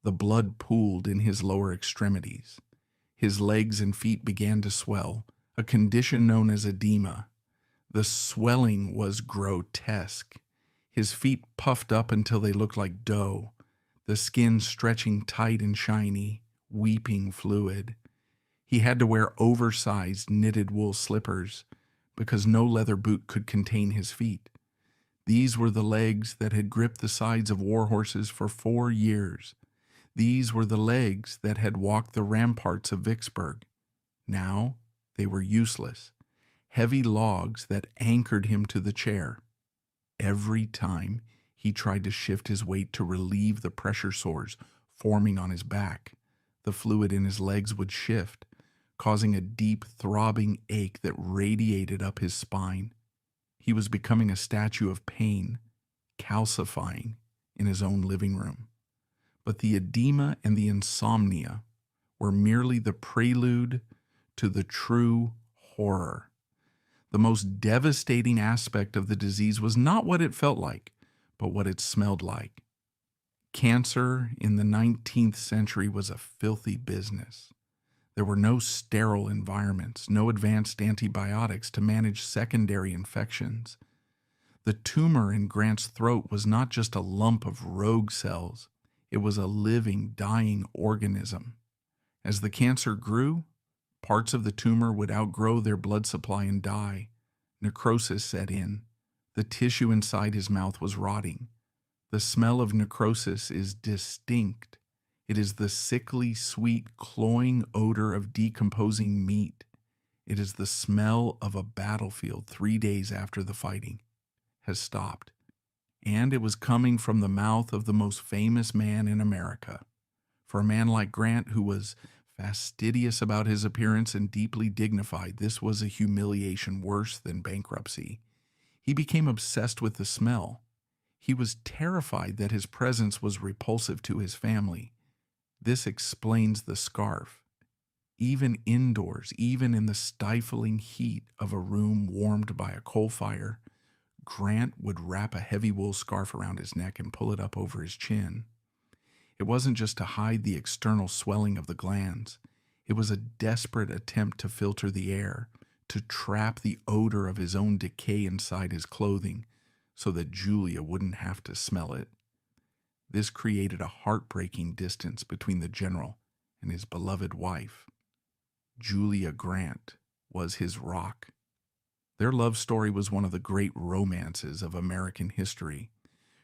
The blood pooled in his lower extremities. His legs and feet began to swell, a condition known as edema. The swelling was grotesque. His feet puffed up until they looked like dough, the skin stretching tight and shiny, weeping fluid. He had to wear oversized knitted wool slippers because no leather boot could contain his feet. These were the legs that had gripped the sides of war horses for 4 years. These were the legs that had walked the ramparts of Vicksburg. Now they were useless, heavy logs that anchored him to the chair. every time he tried to shift his weight to relieve the pressure sores forming on his back, the fluid in his legs would shift, causing a deep, throbbing ache that radiated up his spine. He was becoming a statue of pain, calcifying in his own living room. But the edema and the insomnia were merely the prelude to the true horror. The most devastating aspect of the disease was not what it felt like, but what it smelled like. Cancer in the 19th century was a filthy business. There were no sterile environments, no advanced antibiotics to manage secondary infections. The tumor in Grant's throat was not just a lump of rogue cells. It was a living, dying organism. As the cancer grew, parts of the tumor would outgrow their blood supply and die. Necrosis set in. The tissue inside his mouth was rotting. The smell of necrosis is distinct. It is the sickly, sweet, cloying odor of decomposing meat. It is the smell of a battlefield 3 days after the fighting has stopped. And it was coming from the mouth of the most famous man in America. For a man like Grant, who was fastidious about his appearance and deeply dignified, this was a humiliation worse than bankruptcy. He became obsessed with the smell. He was terrified that his presence was repulsive to his family. This explains the scarf. Even indoors, even in the stifling heat of a room warmed by a coal fire, Grant would wrap a heavy wool scarf around his neck and pull it up over his chin. It wasn't just to hide the external swelling of the glands. It was a desperate attempt to filter the air, to trap the odor of his own decay inside his clothing so that Julia wouldn't have to smell it. This created a heartbreaking distance between the general and his beloved wife. Julia Grant was his rock. Their love story was one of the great romances of American history.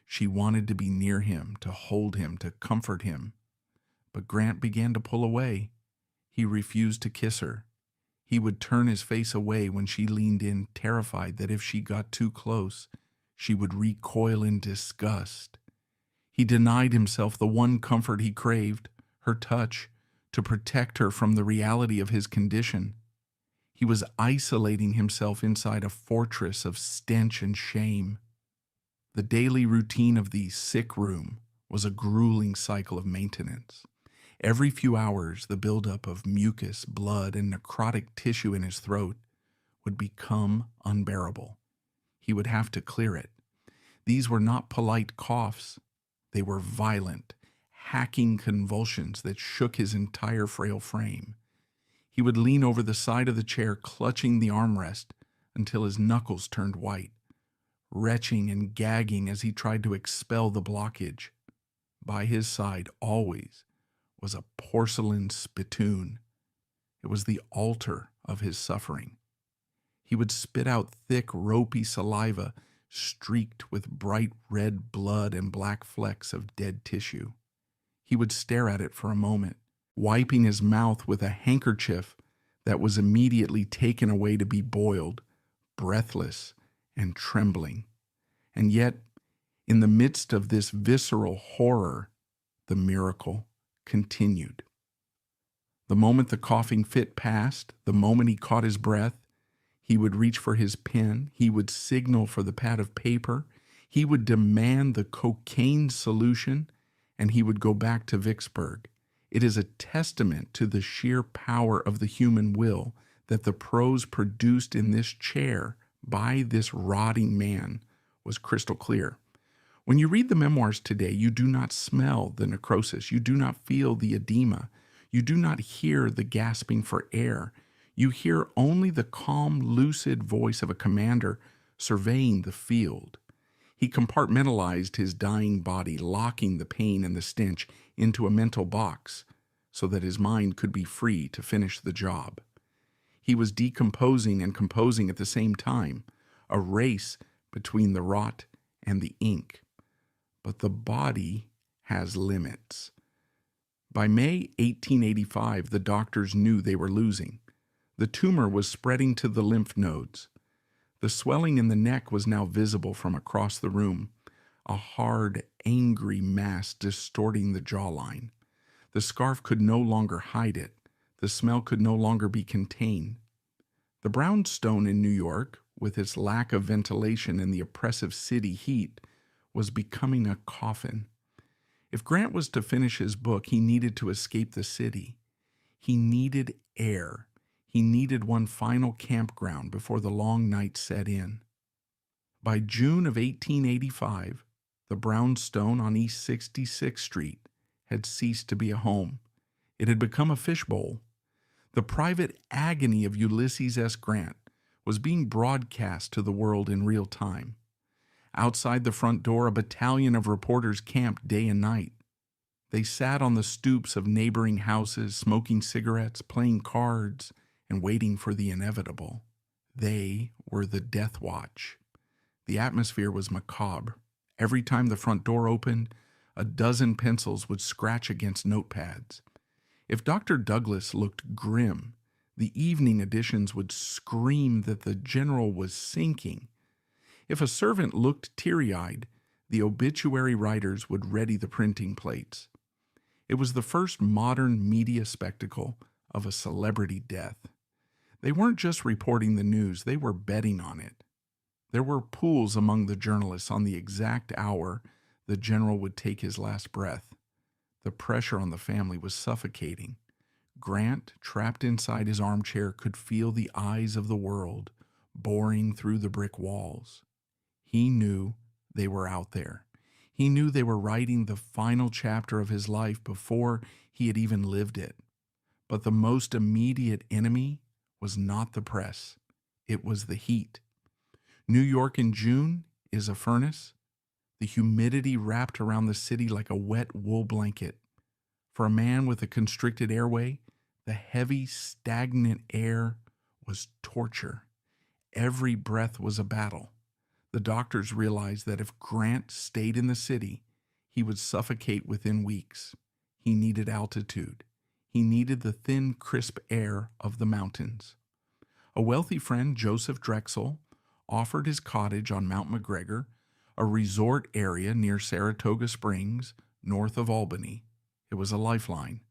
She wanted to be near him, to hold him, to comfort him. But Grant began to pull away. He refused to kiss her. He would turn his face away when she leaned in, terrified that if she got too close, she would recoil in disgust. He denied himself the one comfort he craved, her touch, to protect her from the reality of his condition. He was isolating himself inside a fortress of stench and shame. The daily routine of the sick room was a grueling cycle of maintenance. Every few hours, the buildup of mucus, blood, and necrotic tissue in his throat would become unbearable. He would have to clear it. These were not polite coughs. They were violent, hacking convulsions that shook his entire frail frame. He would lean over the side of the chair, clutching the armrest until his knuckles turned white, retching and gagging as he tried to expel the blockage. By his side, always, was a porcelain spittoon. It was the altar of his suffering. He would spit out thick, ropey saliva streaked with bright red blood and black flecks of dead tissue. He would stare at it for a moment, wiping his mouth with a handkerchief that was immediately taken away to be boiled, breathless and trembling. And yet, in the midst of this visceral horror, the miracle continued. The moment the coughing fit passed, the moment he caught his breath, he would reach for his pen, he would signal for the pad of paper, he would demand the cocaine solution, and he would go back to Vicksburg. It is a testament to the sheer power of the human will that the prose produced in this chair by this rotting man was crystal clear. When you read the memoirs today, you do not smell the necrosis. You do not feel the edema. You do not hear the gasping for air. You hear only the calm, lucid voice of a commander surveying the field. He compartmentalized his dying body, locking the pain and the stench into a mental box so that his mind could be free to finish the job. He was decomposing and composing at the same time, a race between the rot and the ink. But the body has limits. By May 1885, the doctors knew they were losing. The tumor was spreading to the lymph nodes. The swelling in the neck was now visible from across the room, a hard, angry mass distorting the jawline. The scarf could no longer hide it. The smell could no longer be contained. The brownstone in New York, with its lack of ventilation and the oppressive city heat, was becoming a coffin. If Grant was to finish his book, he needed to escape the city. He needed air. He needed one final campground before the long night set in. By June of 1885, the brownstone on East 66th Street had ceased to be a home. It had become a fishbowl. The private agony of Ulysses S. Grant was being broadcast to the world in real time. Outside the front door, a battalion of reporters camped day and night. They sat on the stoops of neighboring houses, smoking cigarettes, playing cards, and waiting for the inevitable. They were the death watch. The atmosphere was macabre. Every time the front door opened, a dozen pencils would scratch against notepads. If Dr. Douglas looked grim, the evening editions would scream that the general was sinking. If a servant looked teary-eyed, the obituary writers would ready the printing plates. It was the first modern media spectacle of a celebrity death. They weren't just reporting the news, they were betting on it. There were pools among the journalists on the exact hour the general would take his last breath. The pressure on the family was suffocating. Grant, trapped inside his armchair, could feel the eyes of the world boring through the brick walls. He knew they were out there. He knew they were writing the final chapter of his life before he had even lived it. But the most immediate enemy was not the press. It was the heat. New York in June is a furnace. The humidity wrapped around the city like a wet wool blanket. For a man with a constricted airway, the heavy, stagnant air was torture. Every breath was a battle. The doctors realized that if Grant stayed in the city, he would suffocate within weeks. He needed altitude. He needed the thin, crisp air of the mountains. A wealthy friend, Joseph Drexel, offered his cottage on Mount McGregor, a resort area near Saratoga Springs, north of Albany. It was a lifeline.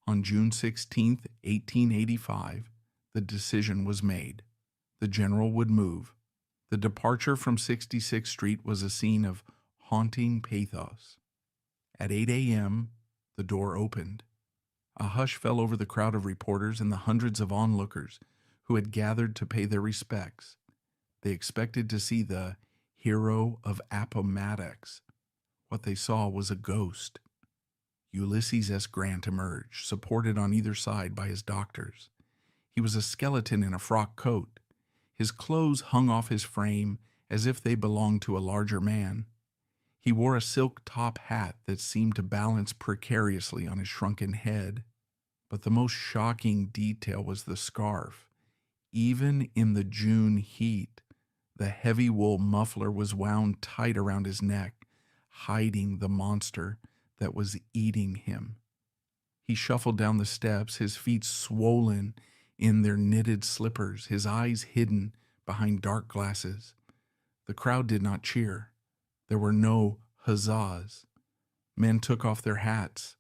On June 16, 1885, the decision was made. The general would move. The departure from 66th Street was a scene of haunting pathos. At 8 a.m., the door opened. A hush fell over the crowd of reporters and the hundreds of onlookers who had gathered to pay their respects. They expected to see the hero of Appomattox. What they saw was a ghost. Ulysses S. Grant emerged, supported on either side by his doctors. He was a skeleton in a frock coat. His clothes hung off his frame as if they belonged to a larger man. He wore a silk top hat that seemed to balance precariously on his shrunken head. But the most shocking detail was the scarf. Even in the June heat, the heavy wool muffler was wound tight around his neck, hiding the monster that was eating him. He shuffled down the steps, his feet swollen in their knitted slippers, his eyes hidden behind dark glasses. The crowd did not cheer. There were no huzzas. Men took off their hats.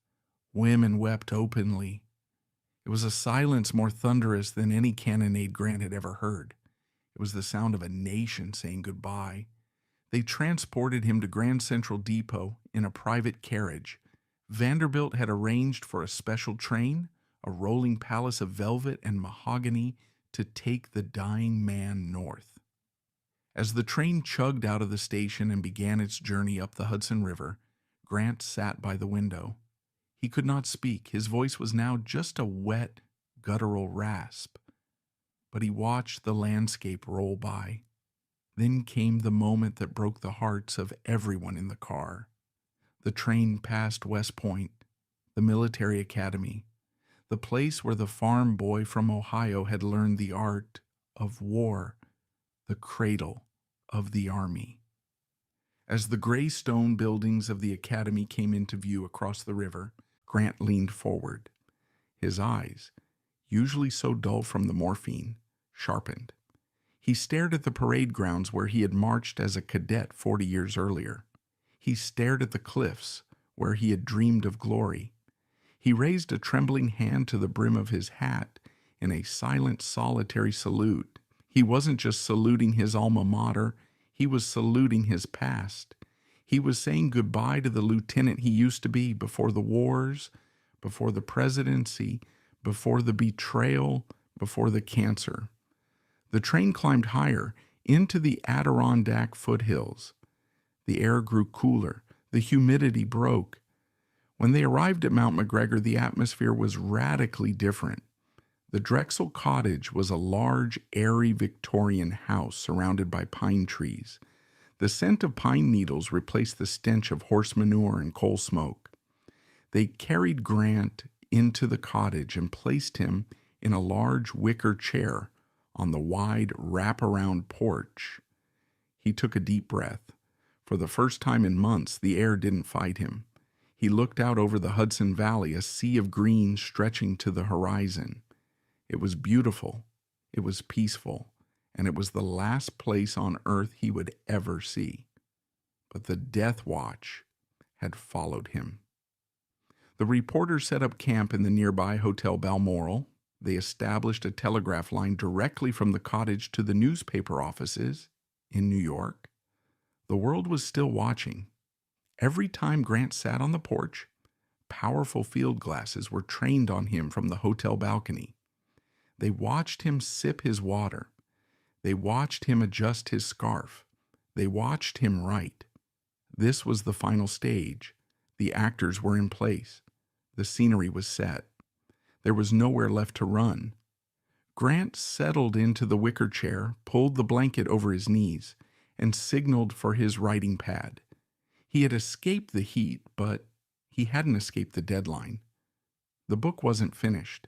Women wept openly. It was a silence more thunderous than any cannonade Grant had ever heard. It was the sound of a nation saying goodbye. They transported him to Grand Central Depot in a private carriage. Vanderbilt had arranged for a special train, a rolling palace of velvet and mahogany, to take the dying man north. As the train chugged out of the station and began its journey up the Hudson River, Grant sat by the window. He could not speak. His voice was now just a wet, guttural rasp. But he watched the landscape roll by. Then came the moment that broke the hearts of everyone in the car. The train passed West Point, the military academy, the place where the farm boy from Ohio had learned the art of war, the cradle of the army. As the gray stone buildings of the academy came into view across the river, Grant leaned forward. His eyes, usually so dull from the morphine, sharpened. He stared at the parade grounds where he had marched as a cadet 40 years earlier. He stared at the cliffs where he had dreamed of glory. He raised a trembling hand to the brim of his hat in a silent, solitary salute. He wasn't just saluting his alma mater, he was saluting his past. He was saying goodbye to the lieutenant he used to be before the wars, before the presidency, before the betrayal, before the cancer. The train climbed higher into the Adirondack foothills. The air grew cooler. The humidity broke. When they arrived at Mount McGregor, the atmosphere was radically different. The Drexel Cottage was a large, airy Victorian house surrounded by pine trees. The scent of pine needles replaced the stench of horse manure and coal smoke. They carried Grant into the cottage and placed him in a large wicker chair on the wide wraparound porch. He took a deep breath. For the first time in months, the air didn't fight him. He looked out over the Hudson Valley, a sea of green stretching to the horizon. It was beautiful, it was peaceful, and it was the last place on earth he would ever see. But the death watch had followed him. The reporters set up camp in the nearby Hotel Balmoral. They established a telegraph line directly from the cottage to the newspaper offices in New York. The world was still watching. Every time Grant sat on the porch, powerful field glasses were trained on him from the hotel balcony. They watched him sip his water. They watched him adjust his scarf. They watched him write. This was the final stage. The actors were in place. The scenery was set. There was nowhere left to run. Grant settled into the wicker chair, pulled the blanket over his knees, and signaled for his writing pad. He had escaped the heat, but he hadn't escaped the deadline. The book wasn't finished,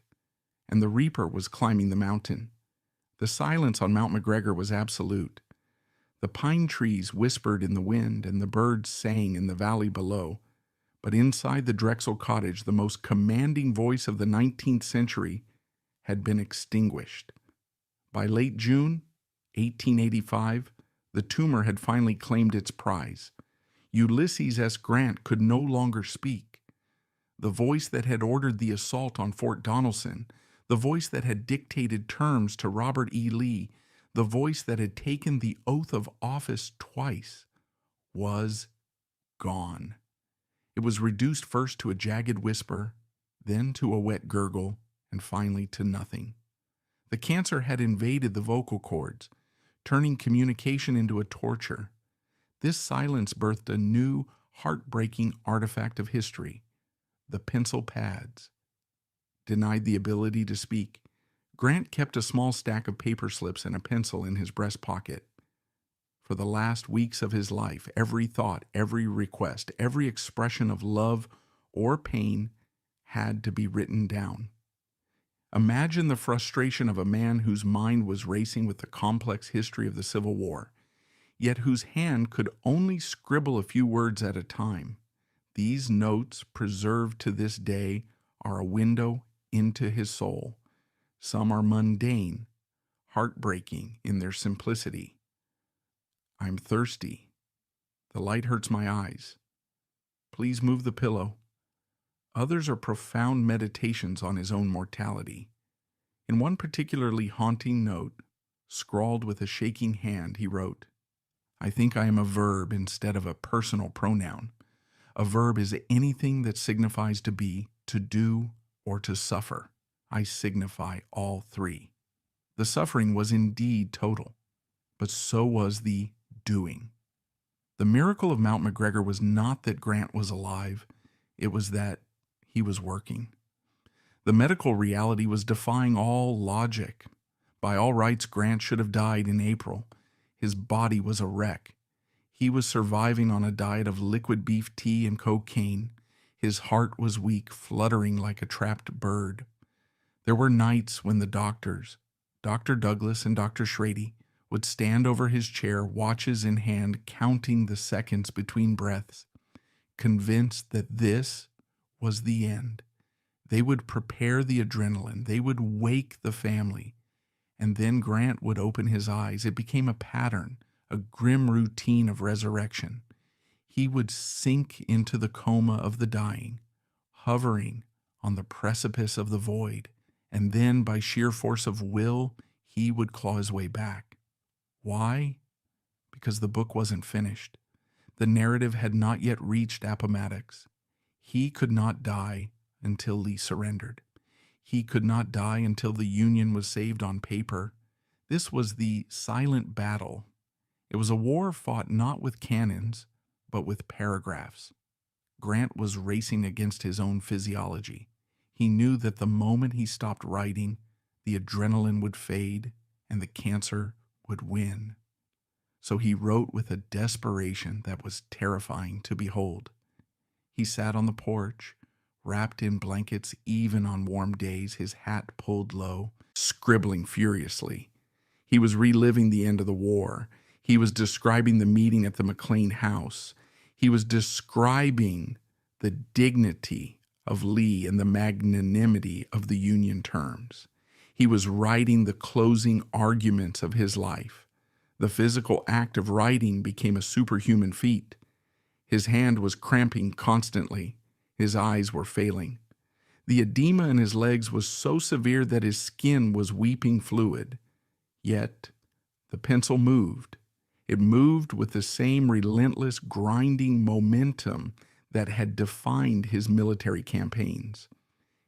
and the reaper was climbing the mountain. The silence on Mount McGregor was absolute. The pine trees whispered in the wind, and the birds sang in the valley below. But inside the Drexel Cottage, the most commanding voice of the 19th century had been extinguished. By late June 1885, the tumor had finally claimed its prize. Ulysses S. Grant could no longer speak. The voice that had ordered the assault on Fort Donelson, the voice that had dictated terms to Robert E. Lee, the voice that had taken the oath of office twice, was gone. It was reduced first to a jagged whisper, then to a wet gurgle, and finally to nothing. The cancer had invaded the vocal cords, turning communication into a torture. This silence birthed a new, heartbreaking artifact of history: the pencil pads. Denied the ability to speak, Grant kept a small stack of paper slips and a pencil in his breast pocket. For the last weeks of his life, every thought, every request, every expression of love or pain had to be written down. Imagine the frustration of a man whose mind was racing with the complex history of the Civil War, yet whose hand could only scribble a few words at a time. These notes, preserved to this day, are a window into his soul. Some are mundane, heartbreaking in their simplicity. I'm thirsty. The light hurts my eyes. Please move the pillow. Others are profound meditations on his own mortality. In one particularly haunting note, scrawled with a shaking hand, he wrote, "I think I am a verb instead of a personal pronoun. A verb is anything that signifies to be, to do, or to suffer. I signify all three." The suffering was indeed total, but so was the doing. The miracle of Mount McGregor was not that Grant was alive, it was that he was working. The medical reality was defying all logic. By all rights, Grant should have died in April. His body was a wreck. He was surviving on a diet of liquid beef tea and cocaine. His heart was weak, fluttering like a trapped bird. There were nights when the doctors, Dr. Douglas and Dr. Schrady, would stand over his chair, watches in hand, counting the seconds between breaths, convinced that this was the end. They would prepare the adrenaline. They would wake the family. And then Grant would open his eyes. It became a pattern, a grim routine of resurrection. He would sink into the coma of the dying, hovering on the precipice of the void, and then, by sheer force of will, he would claw his way back. Why? Because the book wasn't finished. The narrative had not yet reached Appomattox. He could not die until Lee surrendered. He could not die until the Union was saved on paper. This was the silent battle. It was a war fought not with cannons, but with paragraphs. Grant was racing against his own physiology. He knew that the moment he stopped writing, the adrenaline would fade and the cancer would win. So he wrote with a desperation that was terrifying to behold. He sat on the porch, wrapped in blankets even on warm days, his hat pulled low, scribbling furiously. He was reliving the end of the war. He was describing the meeting at the McLean house. He was describing the dignity of Lee and the magnanimity of the Union terms. He was writing the closing arguments of his life. The physical act of writing became a superhuman feat. His hand was cramping constantly. His eyes were failing. The edema in his legs was so severe that his skin was weeping fluid. Yet the pencil moved. It moved with the same relentless, grinding momentum that had defined his military campaigns.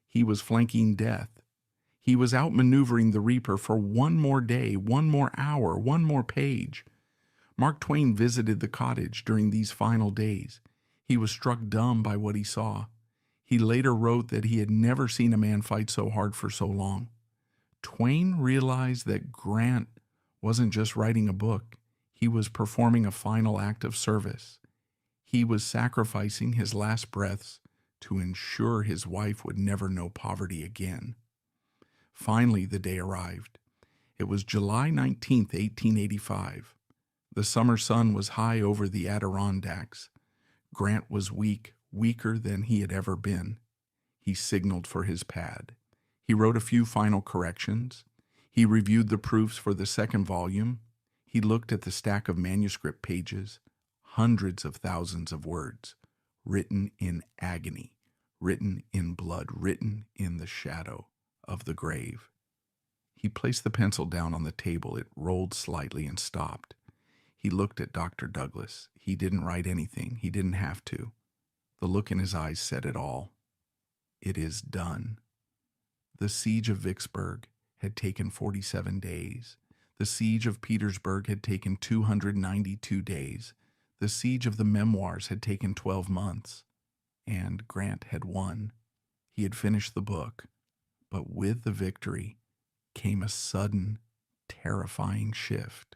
He was flanking death. He was outmaneuvering the Reaper for one more day, one more hour, one more page. Mark Twain visited the cottage during these final days. He was struck dumb by what he saw. He later wrote that he had never seen a man fight so hard for so long. Twain realized that Grant wasn't just writing a book. He was performing a final act of service. He was sacrificing his last breaths to ensure his wife would never know poverty again. Finally, the day arrived. It was July 19th, 1885. The summer sun was high over the Adirondacks. Grant was weak, weaker than he had ever been. He signaled for his pad. He wrote a few final corrections. He reviewed the proofs for the second volume. He looked at the stack of manuscript pages, hundreds of thousands of words, written in agony, written in blood, written in the shadow of the grave. He placed the pencil down on the table. It rolled slightly and stopped. He looked at Dr. Douglas. He didn't write anything. He didn't have to. The look in his eyes said it all. It is done. The siege of Vicksburg had taken 47 days. The siege of Petersburg had taken 292 days. The siege of the Memoirs had taken 12 months. And Grant had won. He had finished the book. But with the victory came a sudden, terrifying shift.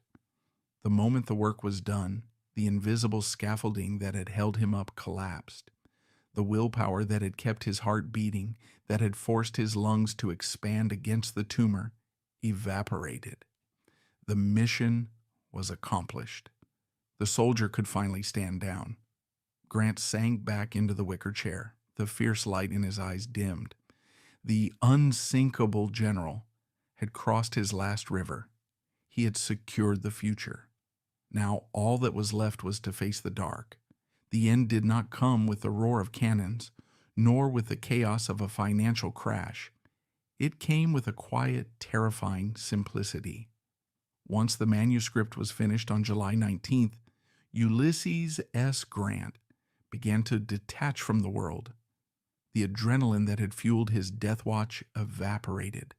The moment the work was done, the invisible scaffolding that had held him up collapsed. The willpower that had kept his heart beating, that had forced his lungs to expand against the tumor, evaporated. The mission was accomplished. The soldier could finally stand down. Grant sank back into the wicker chair. The fierce light in his eyes dimmed. The unsinkable general had crossed his last river. He had secured the future. Now all that was left was to face the dark. The end did not come with the roar of cannons, nor with the chaos of a financial crash. It came with a quiet, terrifying simplicity. Once the manuscript was finished on July 19th, Ulysses S. Grant began to detach from the world. The adrenaline that had fueled his death watch evaporated.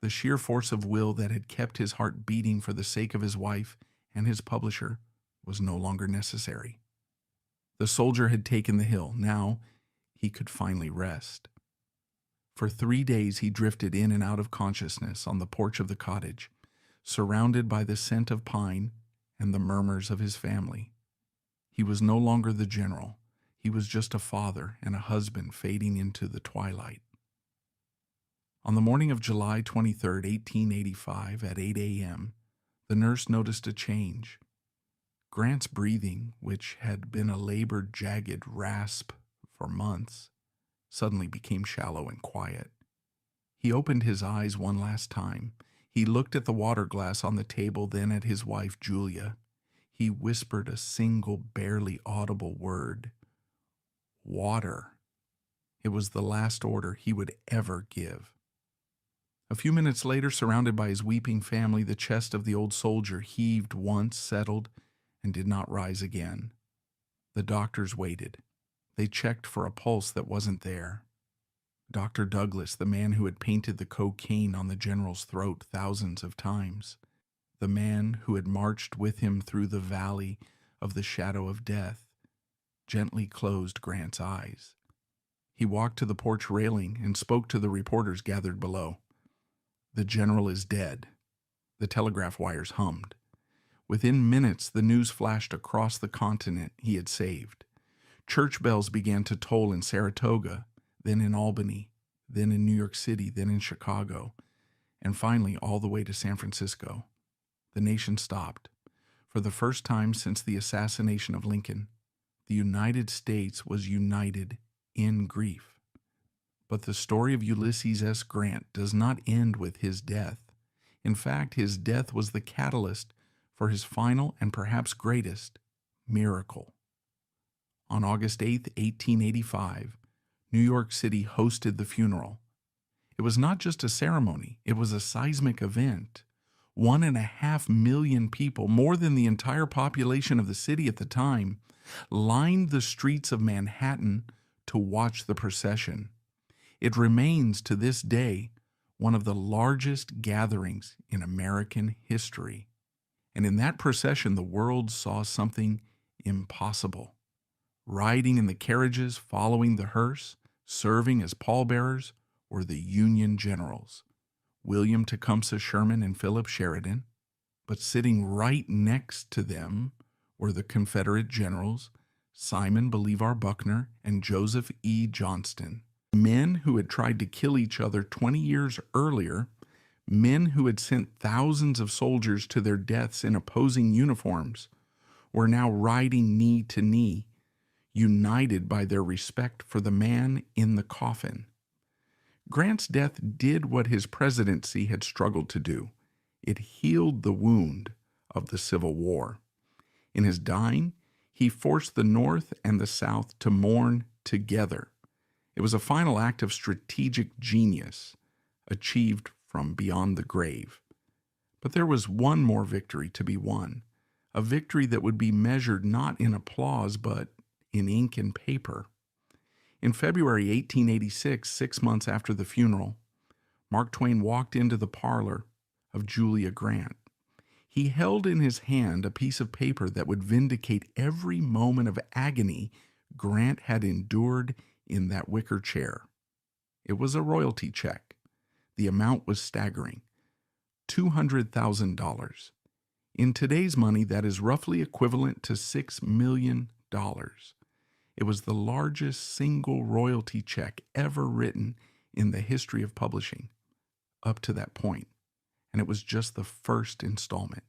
The sheer force of will that had kept his heart beating for the sake of his wife and his publisher was no longer necessary. The soldier had taken the hill. Now he could finally rest. For 3 days he drifted in and out of consciousness on the porch of the cottage, surrounded by the scent of pine and the murmurs of his family. He was no longer the general. He was just a father and a husband fading into the twilight. On the morning of July 23, 1885, at 8 a.m., the nurse noticed a change. Grant's breathing, which had been a labored, jagged rasp for months, suddenly became shallow and quiet. He opened his eyes one last time. He looked at the water glass on the table, then at his wife, Julia. He whispered a single, barely audible word. Water. It was the last order he would ever give. A few minutes later, surrounded by his weeping family, the chest of the old soldier heaved once, settled, and did not rise again. The doctors waited. They checked for a pulse that wasn't there. Dr. Douglas, the man who had painted the cocaine on the general's throat thousands of times, the man who had marched with him through the valley of the shadow of death, gently closed Grant's eyes. He walked to the porch railing and spoke to the reporters gathered below. The general is dead. The telegraph wires hummed. Within minutes, the news flashed across the continent he had saved. Church bells began to toll in Saratoga, then in Albany, then in New York City, then in Chicago, and finally all the way to San Francisco. The nation stopped. For the first time since the assassination of Lincoln, the United States was united in grief. But the story of Ulysses S. Grant does not end with his death. In fact, his death was the catalyst for his final and perhaps greatest miracle. On August 8, 1885, New York City hosted the funeral. It was not just a ceremony, it was a seismic event. 1.5 million people, more than the entire population of the city at the time, lined the streets of Manhattan to watch the procession. It remains to this day one of the largest gatherings in American history. And in that procession, the world saw something impossible. Riding in the carriages, following the hearse, serving as pallbearers, were the Union generals, William Tecumseh Sherman and Philip Sheridan. But sitting right next to them were the Confederate generals, Simon Bolivar Buckner and Joseph E. Johnston. Men who had tried to kill each other 20 years earlier, men who had sent thousands of soldiers to their deaths in opposing uniforms, were now riding knee to knee, united by their respect for the man in the coffin. Grant's death did what his presidency had struggled to do. It healed the wound of the Civil War. In his dying, he forced the North and the South to mourn together. It was a final act of strategic genius, achieved from beyond the grave. But there was one more victory to be won, a victory that would be measured not in applause but in ink and paper. In February 1886, 6 months after the funeral, Mark Twain walked into the parlor of Julia Grant. He held in his hand a piece of paper that would vindicate every moment of agony Grant had endured in that wicker chair. It was a royalty check. The amount was staggering, $200,000. In today's money, that is roughly equivalent to $6 million. It was the largest single royalty check ever written in the history of publishing, up to that point, and it was just the first installment.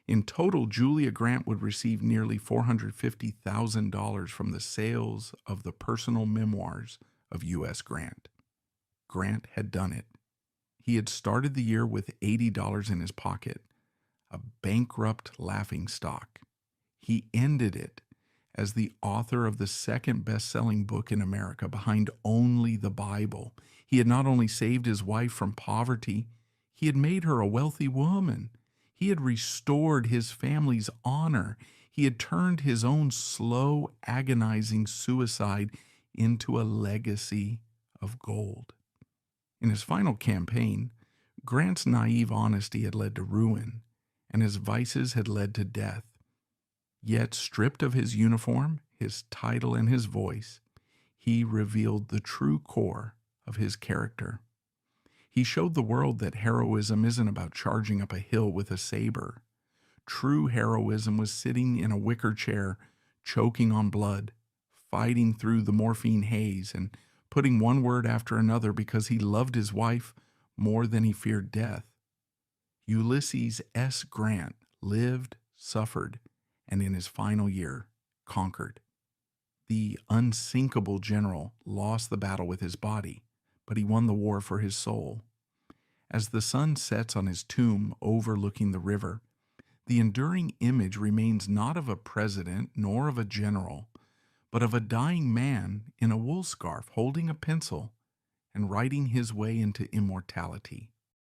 In total, Julia Grant would receive nearly $450,000 from the sales of the personal memoirs of U.S. Grant. Grant had done it. He had started the year with $80 in his pocket, a bankrupt laughingstock. He ended it as the author of the second best-selling book in America behind only the Bible. He had not only saved his wife from poverty, he had made her a wealthy woman. He had restored his family's honor. He had turned his own slow, agonizing suicide into a legacy of gold. In his final campaign, Grant's naive honesty had led to ruin, and his vices had led to death. Yet, stripped of his uniform, his title, and his voice, he revealed the true core of his character. He showed the world that heroism isn't about charging up a hill with a saber. True heroism was sitting in a wicker chair, choking on blood, fighting through the morphine haze, and putting one word after another because he loved his wife more than he feared death. Ulysses S. Grant lived, suffered, and in his final year, conquered. The unsinkable general lost the battle with his body, but he won the war for his soul. As the sun sets on his tomb overlooking the river, the enduring image remains not of a president nor of a general, but of a dying man in a wool scarf holding a pencil and writing his way into immortality.